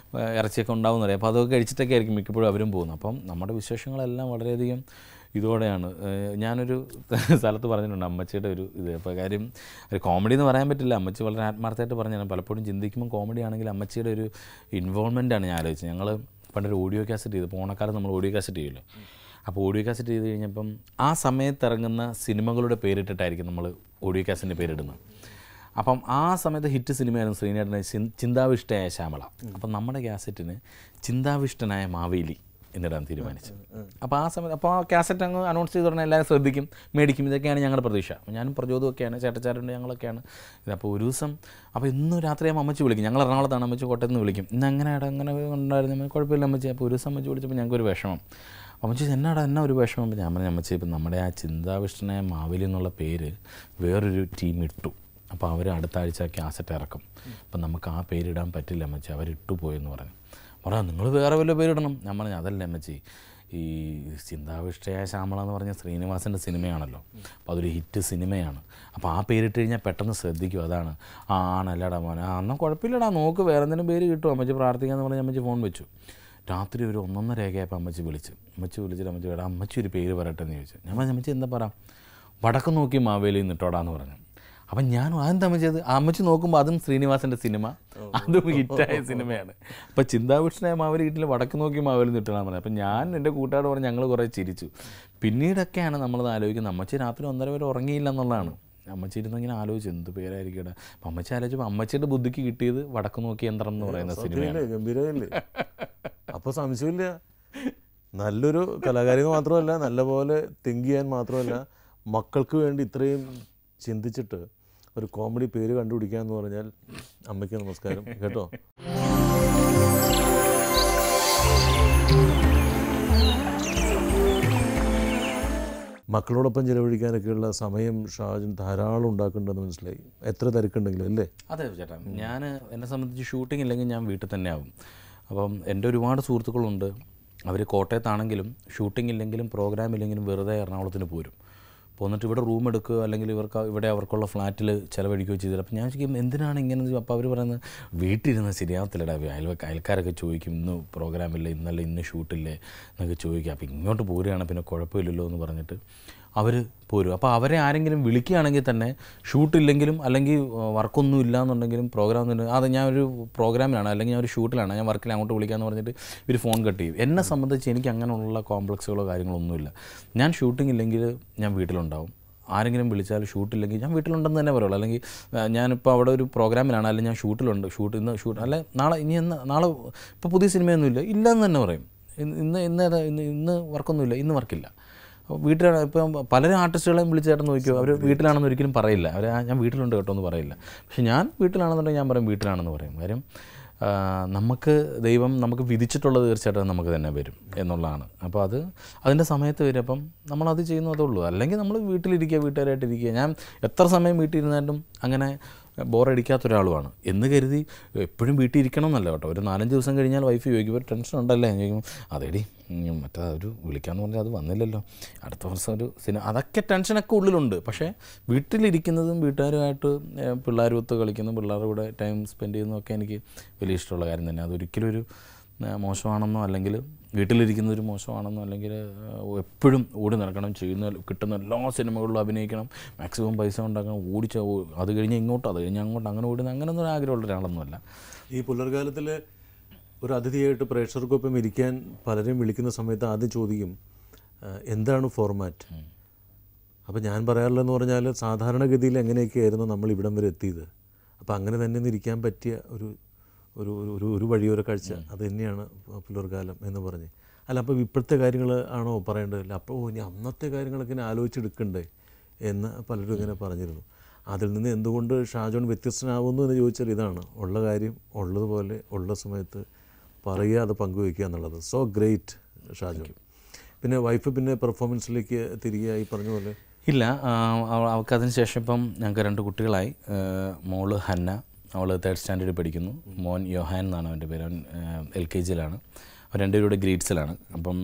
ഇറച്ചിയൊക്കെ ഉണ്ടാവും എന്നറിയാം. അപ്പോൾ അതൊക്കെ കഴിച്ചിട്ടൊക്കെ ആയിരിക്കും മിക്കപ്പോഴും അവരും പോകുന്നത്. അപ്പം നമ്മുടെ വിശേഷങ്ങളെല്ലാം വളരെയധികം ഇതോടെയാണ്. ഞാനൊരു സ്ഥലത്ത് പറഞ്ഞിട്ടുണ്ട് അമ്മച്ചിയുടെ ഒരു ഇത്. അപ്പോൾ കാര്യം ഒരു കോമഡി എന്ന് പറയാൻ പറ്റില്ല, അമ്മച്ചി വളരെ ആത്മാർത്ഥമായിട്ട് പറഞ്ഞു. ഞാൻ പലപ്പോഴും ചിന്തിക്കുമ്പോൾ കോമഡി ആണെങ്കിൽ അമ്മച്ചിയുടെ ഒരു ഇൻവോൾവ്മെൻറ്റാണ് ഞാൻ ആലോചിച്ചത്. ഞങ്ങൾ പണ്ടൊരു ഓഡിയോ കാസറ്റ് ചെയ്തു, ഓണക്കാലം നമ്മൾ ഓഡിയോ കാസറ്റ് ചെയ്യുമല്ലോ. അപ്പോൾ ഓഡിയോ കാസറ്റ് ചെയ്ത് കഴിഞ്ഞപ്പം ആ സമയത്ത് ഇറങ്ങുന്ന സിനിമകളുടെ പേരിട്ടിട്ടായിരിക്കും നമ്മൾ ഓഡിയോ കാസറ്റിൻ്റെ പേരിടുന്നത്. അപ്പം ആ സമയത്ത് ഹിറ്റ് സിനിമയായിരുന്നു ശ്രീനേട്ടൻ്റെ ചിന്താവിഷ്ടയായ ശ്യാമള. അപ്പം നമ്മുടെ കാസറ്റിന് ചിന്താവിഷ്ടനായ മാവേലി എന്നിടാൻ തീരുമാനിച്ചു. അപ്പോൾ ആ സമയത്ത് അപ്പോൾ ആ കാസറ്റ് അങ്ങ് അനൗൺസ് ചെയ്ത് പറഞ്ഞാൽ എല്ലാവരും ശ്രദ്ധിക്കും, മേടിക്കും. ഇതൊക്കെയാണ് ഞങ്ങളുടെ പ്രതീക്ഷ. ഞാനും പ്രചോദമൊക്കെയാണ്, ചേട്ടച്ചാരുണ്ട്, ഞങ്ങളൊക്കെയാണ് ഇത്. അപ്പോൾ ഒരു ദിവസം അപ്പോൾ ഇന്ന് രാത്രി ആകുമ്പോൾ അമ്മച്ചി വിളിക്കും. ഞങ്ങൾ എറണാകുളത്താണ്, അമ്മച്ചി കോട്ടയത്ത് നിന്ന് വിളിക്കും. ഇന്ന് അങ്ങനെ അങ്ങനെ ഉണ്ടായിരുന്നു, കുഴപ്പമില്ല അമ്മച്ചി. അപ്പോൾ ഒരു ദിവസം അമ്മച്ചി വിളിച്ചപ്പോൾ ഞങ്ങൾക്കൊരു വിഷമം. അമ്മച്ചി എന്നാ ഒരു വിഷമം. ഞാൻ പറഞ്ഞു അമ്മച്ചി ഇപ്പം നമ്മുടെ ആ ചിന്താവിഷ്ടനായ മാവേലി എന്നുള്ള പേര് വേറൊരു ടീം ഇട്ടു. അപ്പോൾ അവർ അടുത്ത ആഴ്ച കാസറ്റ് ഇറക്കും. അപ്പം നമുക്ക് ആ പേരിടാൻ പറ്റില്ല അമ്മച്ചി, അവരിട്ടു പോയെന്ന് പറഞ്ഞു. നിങ്ങൾ വേറെ വല്ല പേരിടണം. ഞാൻ പറഞ്ഞു അതല്ല അമ്മച്ചി, ഈ ചിന്താവിഷ്ടയായ ശ്യാമള എന്ന് പറഞ്ഞ ശ്രീനിവാസൻ്റെ സിനിമയാണല്ലോ, അപ്പോൾ അതൊരു ഹിറ്റ് സിനിമയാണ്. അപ്പോൾ ആ പേരിട്ട് കഴിഞ്ഞാൽ പെട്ടെന്ന് ശ്രദ്ധിക്കും, അതാണ്. ആണല്ലടാ മോനെ, എന്നാൽ കുഴപ്പമില്ലടാ, നോക്ക് വേറെ എന്തെങ്കിലും പേര് കിട്ടും അമ്മച്ചി, പ്രാർത്ഥിക്കാമെന്ന് പറഞ്ഞ് അമ്മച്ചി ഫോൺ വെച്ചു. രാത്രി ഒരു 1:30 അമ്മച്ചി വിളിച്ചിട്ട് അമ്മച്ചി വേടാ അമ്മച്ചി ഒരു പേര് പറയട്ടെ എന്ന് ചോദിച്ചു. ഞാൻ പറഞ്ഞു അമ്മച്ചി എന്താ പറയാം, വടക്ക് നോക്കി മാവേലി നിട്ടോടാന്ന് പറഞ്ഞു. അപ്പം ഞാൻ അതെന്താ അമ്മച്ചി, അത് അമ്മച്ചി നോക്കുമ്പോൾ അതും ശ്രീനിവാസൻ്റെ സിനിമ, അതും ഹിറ്റായ സിനിമയാണ്. അപ്പം ചിന്താവിഷ്ടനായ മാവേലി വീട്ടിൽ വടക്ക് നോക്കി മാവേലി നിട്ടോടാന്ന് പറഞ്ഞു. അപ്പം ഞാൻ എൻ്റെ കൂട്ടുകാരോട് പറഞ്ഞ് ഞങ്ങൾ കുറേ ചിരിച്ചു. പിന്നീടൊക്കെയാണ് നമ്മളത് ആലോചിക്കുന്നത്. അമ്മച്ചി രാത്രി 1:30 വരെ ഉറങ്ങിയില്ല എന്നുള്ളതാണ്. അമ്മച്ചി ഇരുന്നിങ്ങനെ ആലോചിച്ചു എന്ത് പേരായിരിക്കട്ടെ. അപ്പം അമ്മച്ചി ആലോചിച്ചപ്പോൾ അമ്മച്ചിയുടെ ബുദ്ധിക്ക് കിട്ടിയത് വടക്ക് നോക്കി യന്ത്രം എന്ന് പറയുന്ന സിനിമയാണ്. ഗംഭീരമല്ലേ? അപ്പോൾ സംശയമില്ല, നല്ലൊരു കലാകാരി മാത്രമല്ല, നല്ലപോലെ തിങ്ക് ചെയ്യാൻ മാത്രമല്ല, മക്കൾക്ക് വേണ്ടി ഇത്രയും ചിന്തിച്ചിട്ട് ഒരു കോമഡി പേര് കണ്ടുപിടിക്കുക എന്ന് പറഞ്ഞാൽ അമ്മയ്ക്ക് നമസ്കാരം കേട്ടോ. മക്കളോടൊപ്പം ചിലവഴിക്കാനൊക്കെയുള്ള സമയം ഷാജൻ ധാരാളം ഉണ്ടാക്കുന്നുണ്ടെന്ന് മനസ്സിലായി. എത്ര തിരക്കുണ്ടെങ്കിലും അല്ലേ? അതെ ചേട്ടാ, ഞാൻ എന്നെ സംബന്ധിച്ച് ഷൂട്ടിംഗ് ഇല്ലെങ്കിൽ ഞാൻ വീട്ടിൽ തന്നെ ആവും. അപ്പം എൻ്റെ ഒരുപാട് സുഹൃത്തുക്കളുണ്ട്. അവർ കോട്ടയത്താണെങ്കിലും ഷൂട്ടിംഗ് ഇല്ലെങ്കിലും പ്രോഗ്രാം ഇല്ലെങ്കിലും വെറുതെ എറണാകുളത്തിന് പോരും. പോന്നിട്ട് ഇവിടെ റൂം എടുക്കുക, അല്ലെങ്കിൽ ഇവിടെ അവർക്കുള്ള ഫ്ലാറ്റിൽ ചിലവഴിക്കുകയോ ചെയ്തില്ല. അപ്പം ഞാൻ ചോദിക്കും എന്തിനാണ് ഇങ്ങനെ. അപ്പോൾ അവർ പറയുന്നത് വീട്ടിലിരുന്ന് ശരിയാവത്തില്ലടാ, അയൽക്കാരൊക്കെ ചോദിക്കും ഇന്ന് പ്രോഗ്രാമില്ലേ, ഇന്ന് ഷൂട്ടില്ലേ എന്നൊക്കെ ചോദിക്കുക. അപ്പോൾ ഇങ്ങോട്ട് പോരുകയാണ് പിന്നെ കുഴപ്പമില്ലല്ലോ എന്ന് പറഞ്ഞിട്ട് അവർ പോരും. അപ്പോൾ അവരെ ആരെങ്കിലും വിളിക്കുകയാണെങ്കിൽ തന്നെ ഷൂട്ടില്ലെങ്കിലും അല്ലെങ്കിൽ വർക്കൊന്നും ഇല്ല എന്നുണ്ടെങ്കിലും പ്രോഗ്രാം അത് ഞാൻ ഒരു പ്രോഗ്രാമിലാണ് അല്ലെങ്കിൽ ഞാൻ ഒരു ഷൂട്ടിലാണ്, ഞാൻ വർക്കിൽ അങ്ങോട്ട് വിളിക്കാമെന്ന് പറഞ്ഞിട്ട് ഇവർ ഫോൺ കട്ട് ചെയ്യും. എന്നെ സംബന്ധിച്ച് എനിക്ക് അങ്ങനെയുള്ള കോംപ്ലക്സുകളോ കാര്യങ്ങളൊന്നുമില്ല. ഞാൻ ഷൂട്ടിംഗ് ഇല്ലെങ്കിൽ ഞാൻ വീട്ടിലുണ്ടാവും. ആരെങ്കിലും വിളിച്ചാൽ ഷൂട്ടില്ലെങ്കിൽ ഞാൻ വീട്ടിലുണ്ടെന്ന് തന്നെ പറയുള്ളൂ. അല്ലെങ്കിൽ ഞാനിപ്പോൾ അവിടെ ഒരു പ്രോഗ്രാമിലാണ്, അല്ലെങ്കിൽ ഞാൻ ഷൂട്ടിലുണ്ട്, അല്ലെ നാളെ ഇപ്പോൾ പുതിയ സിനിമയൊന്നുമില്ല ഇല്ലയെന്ന് തന്നെ പറയും. ഇന്ന് വർക്കൊന്നുമില്ല, ഇന്ന് വർക്കില്ല. വീട്ടിലാണ്. ഇപ്പം പല ആർട്ടിസ്റ്റുകളെയും വിളിച്ചേട്ടൻ നോക്കിയോ, അവർ വീട്ടിലാണെന്ന് ഒരിക്കലും പറയില്ല. ഞാൻ വീട്ടിലുണ്ട് കേട്ടോ എന്ന് പറയില്ല. പക്ഷെ ഞാൻ വീട്ടിലാണെന്നുണ്ടെങ്കിൽ ഞാൻ പറയും വീട്ടിലാണെന്ന് പറയും. കാര്യം നമുക്ക് ദൈവം നമുക്ക് വിധിച്ചിട്ടുള്ളത് തീർച്ചയായിട്ടും നമുക്ക് തന്നെ വരും എന്നുള്ളതാണ്. അപ്പോൾ അതിൻ്റെ സമയത്ത് വരും. അപ്പം നമ്മളത് ചെയ്യുന്നു, അതുള്ളൂ. അല്ലെങ്കിൽ നമ്മൾ വീട്ടിലിരിക്കുക, വീട്ടുകാരായിട്ടിരിക്കുക. ഞാൻ എത്ര സമയം വീട്ടിലിരുന്നാലും അങ്ങനെ ബോറടിക്കാത്ത ഒരാളുമാണ് എന്ന് കരുതി എപ്പോഴും വീട്ടിൽ ഇരിക്കണം എന്നല്ല കേട്ടോ. ഒരു 4-5 ദിവസം കഴിഞ്ഞാൽ വൈഫ് ചോദിക്കും ഒരു ടെൻഷൻ ഉണ്ടല്ലേ, ഞാൻ ചോദിക്കും അതേടി ഒരു വിളിക്കാമെന്ന് പറഞ്ഞാൽ അത് വന്നില്ലല്ലോ, അടുത്ത വർഷം ഒരു സിനിമ, അതൊക്കെ ടെൻഷനൊക്കെ ഉള്ളിലുണ്ട്. പക്ഷേ വീട്ടിലിരിക്കുന്നതും വീട്ടുകാരുമായിട്ട് പിള്ളേരുമൊത്ത് കളിക്കുന്നതും പിള്ളേരുടെ കൂടെ ടൈം സ്പെൻഡ് ചെയ്യുന്നതൊക്കെ എനിക്ക് വലിയ ഇഷ്ടമുള്ള കാര്യം തന്നെ. അതൊരിക്കലും ഒരു മോശമാണെന്നോ അല്ലെങ്കിൽ വീട്ടിലിരിക്കുന്നതൊരു മോശമാണെന്നോ അല്ലെങ്കിൽ എപ്പോഴും ഓടി നടക്കണം, കിട്ടുന്ന എല്ലാ സിനിമകളിലും അഭിനയിക്കണം, മാക്സിമം പൈസ ഉണ്ടാക്കണം, അത് കഴിഞ്ഞ് ഇങ്ങോട്ട് അത് കഴിഞ്ഞ് അങ്ങോട്ട് അങ്ങനെ ഓടുന്ന അങ്ങനെയൊന്നും ആഗ്രഹമുള്ള ഒരാളൊന്നുമല്ല. ഈ പുലർകാലത്തിൽ ഒരു അതിഥിയായിട്ട് പ്രേക്ഷകർക്കൊപ്പം ഇരിക്കാൻ പലരെയും വിളിക്കുന്ന സമയത്ത് ആദ്യം ചോദിക്കും എന്താണ് ഫോർമാറ്റ്. അപ്പോൾ ഞാൻ പറയാറുള്ളതെന്ന് പറഞ്ഞാൽ സാധാരണഗതിയിൽ എങ്ങനെയൊക്കെയായിരുന്നു നമ്മൾ ഇവിടം വരെ എത്തിയത്, അപ്പോൾ അങ്ങനെ തന്നെ ഇരിക്കാൻ പറ്റിയ ഒരു വഴിയോര കാഴ്ച അത് തന്നെയാണ് പുലർകാലം എന്ന് പറഞ്ഞ്. അല്ല അപ്പോൾ ഇപ്പോഴത്തെ കാര്യങ്ങൾ ആണോ പറയേണ്ടതില്ല, അപ്പോൾ ഇനി അന്നത്തെ കാര്യങ്ങളൊക്കെ ഇങ്ങനെ ആലോചിച്ചെടുക്കണ്ടേ എന്ന് പലരും ഇങ്ങനെ പറഞ്ഞിരുന്നു. അതിൽ നിന്ന് എന്തുകൊണ്ട് ഷാജോൺ വ്യത്യസ്തനാവുന്നു എന്ന് ചോദിച്ചാൽ ഇതാണ്, ഉള്ള കാര്യം ഉള്ളതുപോലെ ഉള്ള സമയത്ത് പറയുക, അത് പങ്കുവയ്ക്കുക എന്നുള്ളത്. So great Shajon. പിന്നെ വൈഫ് പിന്നെ പെർഫോമൻസിലേക്ക് തിരികെ ഈ പറഞ്ഞ പോലെ ഇല്ല, അവൾക്ക് അതിന് ശേഷം ഇപ്പം ഞങ്ങൾക്ക് 2 കുട്ടികളായി. മോള് ഹന്ന, അവൾ 3rd സ്റ്റാൻഡേർഡിൽ പഠിക്കുന്നു. മോൻ യോഹാൻ എന്നാണ് അവൻ്റെ പേര്, അവൻ LKGയിലാണ്. അവർ 2 പേരുടെ ഗ്രേഡ്സിലാണ്. അപ്പം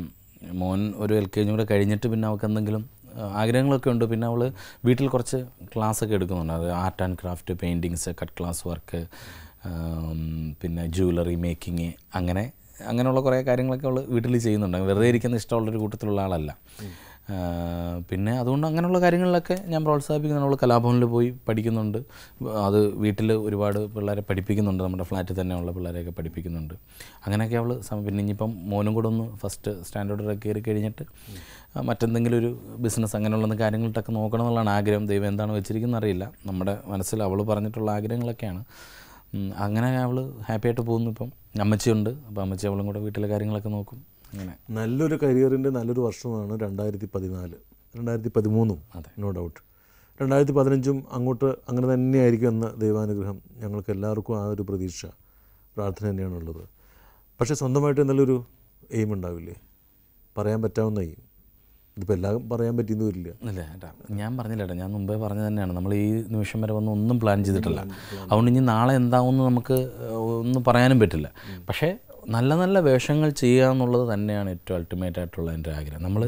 മോൻ ഒരു LKG കൂടെ കഴിഞ്ഞിട്ട് പിന്നെ അവൾക്ക് എന്തെങ്കിലും ആഗ്രഹങ്ങളൊക്കെ ഉണ്ട്. പിന്നെ അവൾ വീട്ടിൽ കുറച്ച് ക്ലാസ്സൊക്കെ എടുക്കുന്നുണ്ട്. അത് art and craft, paintings, cut class work, പിന്നെ ജ്വല്ലറി മേക്കിങ്, അങ്ങനെയുള്ള കുറേ കാര്യങ്ങളൊക്കെ അവൾ വീട്ടിൽ ചെയ്യുന്നുണ്ട്. വെറുതെ ഇരിക്കുന്ന ഇഷ്ടമുള്ളൊരു കൂട്ടത്തിലുള്ള ആളല്ല. പിന്നെ അതുകൊണ്ട് അങ്ങനെയുള്ള കാര്യങ്ങളിലൊക്കെ ഞാൻ പ്രോത്സാഹിപ്പിക്കുന്നു. നമ്മൾ കലാഭവനിൽ പോയി പഠിക്കുന്നുണ്ട്. അത് വീട്ടിൽ ഒരുപാട് പിള്ളേരെ പഠിപ്പിക്കുന്നുണ്ട്, നമ്മുടെ ഫ്ലാറ്റിൽ തന്നെയുള്ള പിള്ളേരെയൊക്കെ പഠിപ്പിക്കുന്നുണ്ട്. അങ്ങനെയൊക്കെ അവൾ പിന്നെ ഇനിയിപ്പം മോനും കൂടെ ഒന്ന് 1st സ്റ്റാൻഡേർഡൊക്കെ കയറി കഴിഞ്ഞിട്ട് മറ്റെന്തെങ്കിലും ഒരു ബിസിനസ് അങ്ങനെയുള്ള കാര്യങ്ങളിട്ടൊക്കെ നോക്കണം എന്നുള്ളതാണ് ആഗ്രഹം. ദൈവം എന്താണ് വെച്ചിരിക്കുന്നത് അറിയില്ല. നമ്മുടെ മനസ്സിൽ അവൾ പറഞ്ഞിട്ടുള്ള ആഗ്രഹങ്ങളൊക്കെയാണ്. അങ്ങനെ അവൾ ഹാപ്പിയായിട്ട് പോകുന്നു. ഇപ്പം അമ്മച്ചിയുണ്ട്, അപ്പോൾ അമ്മച്ചി അവളും കൂടെ വീട്ടിലെ കാര്യങ്ങളൊക്കെ നോക്കും. അങ്ങനെ നല്ലൊരു കരിയറിൻ്റെ നല്ലൊരു വർഷമാണ് 2014, 2013 നോ ഡൗട്ട്. 2015 അങ്ങോട്ട് അങ്ങനെ തന്നെയായിരിക്കും എന്ന ദൈവാനുഗ്രഹം ഞങ്ങൾക്ക് എല്ലാവർക്കും ആ ഒരു പ്രതീക്ഷ പ്രാർത്ഥന തന്നെയാണുള്ളത്. പക്ഷേ സ്വന്തമായിട്ട് നല്ലൊരു എയിം ഉണ്ടാവില്ലേ, പറയാൻ പറ്റാവുന്ന എയിം. ഇതിപ്പോൾ എല്ലാം പറയാൻ പറ്റിയെന്നും ഇല്ല. ഇല്ല ഏട്ടാ, ഞാൻ പറഞ്ഞില്ല ഏട്ടാ, ഞാൻ മുമ്പേ പറഞ്ഞത് തന്നെയാണ്, നമ്മൾ ഈ നിമിഷം വരെ ഒന്നും പ്ലാൻ ചെയ്തിട്ടില്ല. അതുകൊണ്ട് ഇനി നാളെ എന്താവുമെന്ന് നമുക്ക് ഒന്നും പറയാനും പറ്റില്ല. പക്ഷേ നല്ല നല്ല വേഷങ്ങൾ ചെയ്യുക എന്നുള്ളത് തന്നെയാണ് ഏറ്റവും അൾട്ടിമേറ്റ് ആയിട്ടുള്ള എൻ്റെ ആഗ്രഹം. നമ്മൾ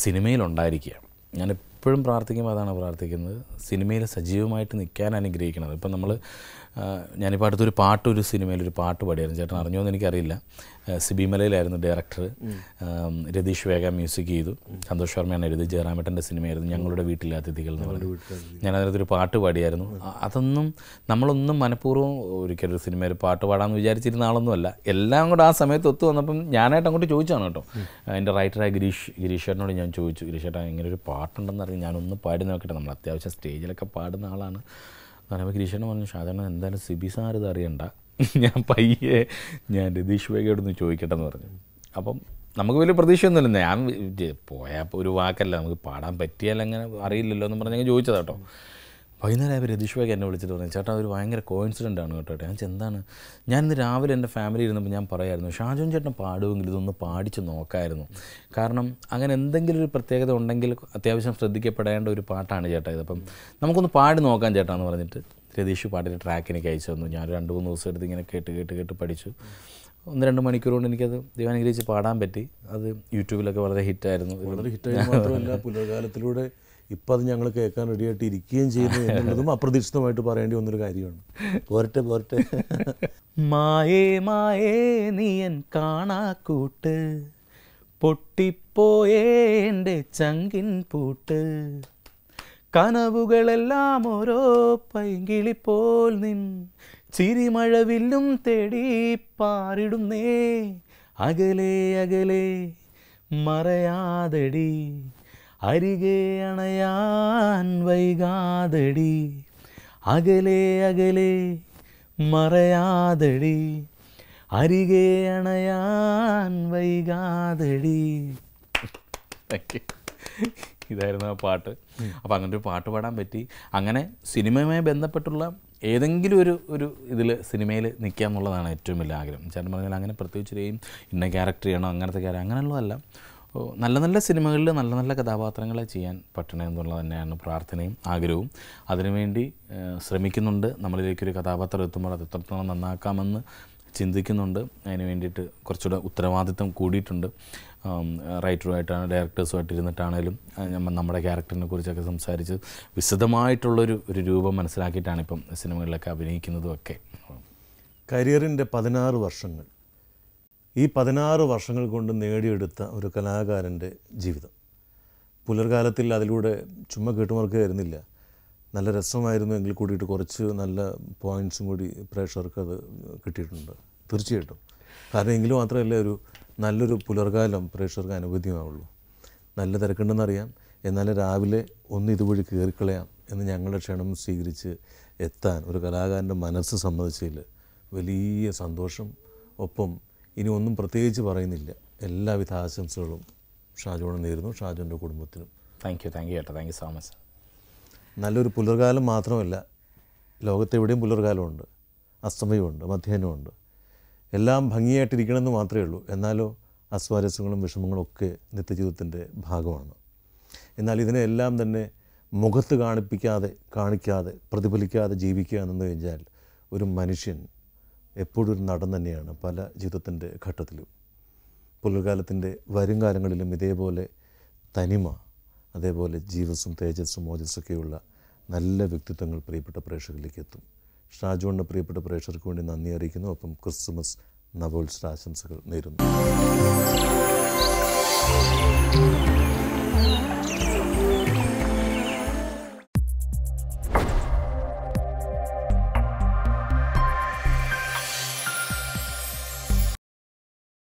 സിനിമയിലുണ്ടായിരിക്കുക. ഞാൻ എപ്പോഴും പ്രാർത്ഥിക്കുമ്പോൾ അതാണ് പ്രാർത്ഥിക്കുന്നത്, സിനിമയിൽ സജീവമായിട്ട് നിൽക്കാൻ അനുഗ്രഹിക്കുന്നത്. ഇപ്പം നമ്മൾ ഞാനിപ്പോൾ അടുത്തൊരു ഒരു സിനിമയിലൊരു പാട്ട് പാടിയായിരുന്നു. ചേട്ടൻ അറിഞ്ഞോ എന്ന് എനിക്കറിയില്ല. സിബി മലയിലായിരുന്നു ഡയറക്ടർ, രതീഷ് വേഗ മ്യൂസിക് ചെയ്തു, സന്തോഷ് ശർമ്മയാണ് എഴുതി, ജയറാമേട്ടൻ്റെ സിനിമയായിരുന്നു ഞങ്ങളുടെ വീട്ടിലെ അതിഥികൾ എന്ന് പറഞ്ഞു. ഞാനതിനകത്തൊരു പാട്ട് പാടിയായിരുന്നു. അതൊന്നും നമ്മളൊന്നും മനഃപൂർവ്വം ഒരിക്കലൊരു സിനിമയിൽ പാട്ട് പാടാമെന്ന് വിചാരിച്ചിരുന്ന ആളൊന്നുമല്ല. എല്ലാം കൂടെ ആ സമയത്ത് ഒത്തു വന്നപ്പം ഞാനായിട്ട് അങ്ങോട്ട് ചോദിച്ചാണ് കേട്ടോ. എൻ്റെ റൈറ്ററായ ഗിരീഷേട്ടനോട് ഞാൻ ചോദിച്ചു, ഗിരീഷേട്ടാ ഇങ്ങനെ ഒരു പാട്ടുണ്ടെന്ന് അറിയാം, ഞാനൊന്ന് പാടി നോക്കട്ടെ, നമ്മൾ അത്യാവശ്യം സ്റ്റേജിലൊക്കെ പാടുന്ന ആളാണ് പറയുമ്പോൾ ഗിരീഷേട്ടൻ പറഞ്ഞു, സാധാരണ എന്തായാലും സിബി സാർ ഇത് അറിയണ്ട, ഞാൻ പയ്യെ ഞാൻ രതീഷ് വേഗയോടൊന്ന് ചോദിക്കട്ടെ എന്ന് പറഞ്ഞു. അപ്പം നമുക്ക് വലിയ പ്രതീക്ഷയൊന്നുമില്ല, ഞാൻ പോയാൽ ഒരു വാക്കല്ല, നമുക്ക് പാടാൻ പറ്റിയാൽ അങ്ങനെ അറിയില്ലല്ലോ എന്ന് പറഞ്ഞ് ഞാൻ ചോദിച്ചത് കേട്ടോ. വൈകുന്നേരം രതീഷ് വേഗ എന്നെ വിളിച്ചിട്ട് പറഞ്ഞു, ചേട്ടാ ഒരു ഭയങ്കര കോയിൻസിഡൻ്റ് ആണ് കേട്ടോ. ഞാൻ എന്താണ്, ഞാനിന്ന് രാവിലെ എൻ്റെ ഫാമിലി ഇരുന്നപ്പോൾ ഞാൻ പറയായിരുന്നു, ഷാജോൻ ചേട്ടൻ പാടുമെങ്കിൽ ഇതൊന്ന് പാടിച്ച് നോക്കായിരുന്നു. കാരണം അങ്ങനെ എന്തെങ്കിലും ഒരു പ്രത്യേകത ഉണ്ടെങ്കിൽ അത്യാവശ്യം ശ്രദ്ധിക്കപ്പെടേണ്ട ഒരു പാട്ടാണ് ചേട്ടാ ഇത്. അപ്പം നമുക്കൊന്ന് പാടി നോക്കാം ചേട്ടാ എന്ന് പറഞ്ഞിട്ട് രതീഷ് പാട്ടിൻ്റെ ട്രാക്ക് എനിക്ക് അയച്ചു തന്നു. ഞാൻ 2-3 ദിവസം എടുത്ത് ഇങ്ങനെ കേട്ട് പഠിച്ചു. 1-2 മണിക്കൂർ കൊണ്ട് എനിക്കത് ദൈവാനുഗ്രഹിച്ച് പാടാൻ പറ്റി. അത് യൂട്യൂബിലൊക്കെ വളരെ ഹിറ്റായിരുന്നു. വളരെ ഹിറ്റായി മാത്രമല്ല, പുലർകാലത്തിലൂടെ ഇപ്പം അത് ഞങ്ങൾ കേൾക്കാൻ റെഡിയായിട്ട് ഇരിക്കുകയും ചെയ്യുന്നു എന്നുള്ളതും അപ്രതീക്ഷിതമായിട്ട് പറയേണ്ടി വന്നൊരു കാര്യമാണ്. പോരട്ടെ മായേ മായേ നീയൻ കാണാക്കൂട്ട്, പൊട്ടിപ്പോയേ എൻ്റെ ചങ്കിൻ പൂട്ട്, കനവുകളെല്ലാം ഓരോ പൈങ്കിളിപ്പോൾ നിൻ ചിരിമഴവില്ലും തേടി പാറിടുന്നേ, അകലെ അകലെ മറയാതടി, അരികെ അണയാൻ വൈകാതടി, അകലെ അകലെ മറയാതടി, അരികെ അണയാൻ വൈകാതടി. ഇതായിരുന്നു ആ പാട്ട്. അപ്പോൾ അങ്ങനെ ഒരു പാട്ട് പാടാൻ പറ്റി. അങ്ങനെ സിനിമയുമായി ബന്ധപ്പെട്ടുള്ള ഏതെങ്കിലും ഒരു ഇതിൽ സിനിമയിൽ നിൽക്കുക എന്നുള്ളതാണ് ഏറ്റവും വലിയ ആഗ്രഹം. ചേട്ടൻ പറഞ്ഞാൽ അങ്ങനെ പ്രത്യേകിച്ച് ഇന്ന ക്യാരക്ടർ ചെയ്യണോ അങ്ങനത്തെ അങ്ങനെയുള്ളതല്ല. നല്ല നല്ല സിനിമകളിൽ നല്ല നല്ല കഥാപാത്രങ്ങളെ ചെയ്യാൻ പറ്റണം എന്നുള്ളത് തന്നെയാണ് പ്രാർത്ഥനയും ആഗ്രഹവും. അതിനുവേണ്ടി ശ്രമിക്കുന്നുണ്ട്. നമ്മളിലേക്കൊരു കഥാപാത്രം എത്തുമ്പോൾ അത് എത്രത്തോളം നന്നാക്കാമെന്ന് ചിന്തിക്കുന്നുണ്ട്. അതിന് വേണ്ടിയിട്ട് കുറച്ചുകൂടെ ഉത്തരവാദിത്വം കൂടിയിട്ടുണ്ട്. റൈറ്ററുമായിട്ടാണ് ഡയറക്ടേഴ്സുമായിട്ട് ഇരുന്നിട്ടാണേലും നമ്മുടെ ക്യാരക്ടറിനെ കുറിച്ചൊക്കെ സംസാരിച്ച് വിശദമായിട്ടുള്ളൊരു രൂപം മനസ്സിലാക്കിയിട്ടാണ് ഇപ്പം സിനിമകളിലൊക്കെ അഭിനയിക്കുന്നതും ഒക്കെ. കരിയറിൻ്റെ 16 വർഷങ്ങൾ, ഈ 16 വർഷങ്ങൾ കൊണ്ട് നേടിയെടുത്ത ഒരു കലാകാരൻ്റെ ജീവിതം. പുലർകാലത്തിൽ അതിലൂടെ ചുമ്മാ കേട്ടുമറക്കുകയായിരുന്നില്ല, നല്ല രസമായിരുന്നു എങ്കിൽ കൂടിയിട്ട് കുറച്ച് നല്ല പോയിൻറ്റ്സും കൂടി പ്രേക്ഷകർക്ക് അത് കിട്ടിയിട്ടുണ്ട് തീർച്ചയായിട്ടും. കാരണം എങ്കിലും മാത്രമല്ല നല്ലൊരു പുലർകാലം പ്രേക്ഷകർക്ക് അനുഭൂതിയാവുള്ളൂ. നല്ല തിരക്കുണ്ടെന്നറിയാം, എന്നാലും രാവിലെ ഒന്ന് ഇതുവഴി കയറിക്കളയാം എന്ന് ഞങ്ങളുടെ ക്ഷണം സ്വീകരിച്ച് എത്താൻ ഒരു കലാകാരൻ്റെ മനസ്സ് സമ്മതിച്ചതിൽ വലിയ സന്തോഷം. ഒപ്പം ഇനി ഒന്നും പ്രത്യേകിച്ച് പറയുന്നില്ല. എല്ലാവിധ ആശംസകളും ഷാജോണ് നേരുന്നു, ഷാജോൻ്റെ കുടുംബത്തിനും. താങ്ക് യു ചേട്ടാ, താങ്ക് യു സോ മച്ച്. നല്ലൊരു പുലർകാലം മാത്രമല്ല, ലോകത്തെവിടെയും പുലർകാലമുണ്ട്, അസ്തമയമുണ്ട്, മധ്യാഹ്നമുണ്ട്. എല്ലാം ഭംഗിയായിട്ടിരിക്കണമെന്ന് മാത്രമേ ഉള്ളൂ. എന്നാലോ അസ്വാരസ്യങ്ങളും വിഷമങ്ങളും ഒക്കെ നിത്യജീവിതത്തിൻ്റെ ഭാഗമാണ്. എന്നാൽ ഇതിനെല്ലാം തന്നെ മുഖത്ത് കാണിക്കാതെ പ്രതിഫലിക്കാതെ ജീവിക്കുക എന്ന് കഴിഞ്ഞാൽ ഒരു മനുഷ്യൻ എപ്പോഴും ഒരു നടൻ തന്നെയാണ് പല ജീവിതത്തിൻ്റെ ഘട്ടത്തിലും. പുലർകാലത്തിൻ്റെ വരും കാലങ്ങളിലും ഇതേപോലെ തനിമ, അതേപോലെ ജീവസും തേജസ്സും ഓജസ്സൊക്കെയുള്ള നല്ല വ്യക്തിത്വങ്ങൾ പ്രിയപ്പെട്ട പ്രേക്ഷകരിലേക്ക് എത്തും. ഷാജോണിൻ്റെ പ്രിയപ്പെട്ട പ്രേക്ഷകർക്ക് വേണ്ടി നന്ദി അറിയിക്കുന്നു. ഒപ്പം ക്രിസ്മസ് നവോത്സവ ആശംസകൾ നേരുന്നു.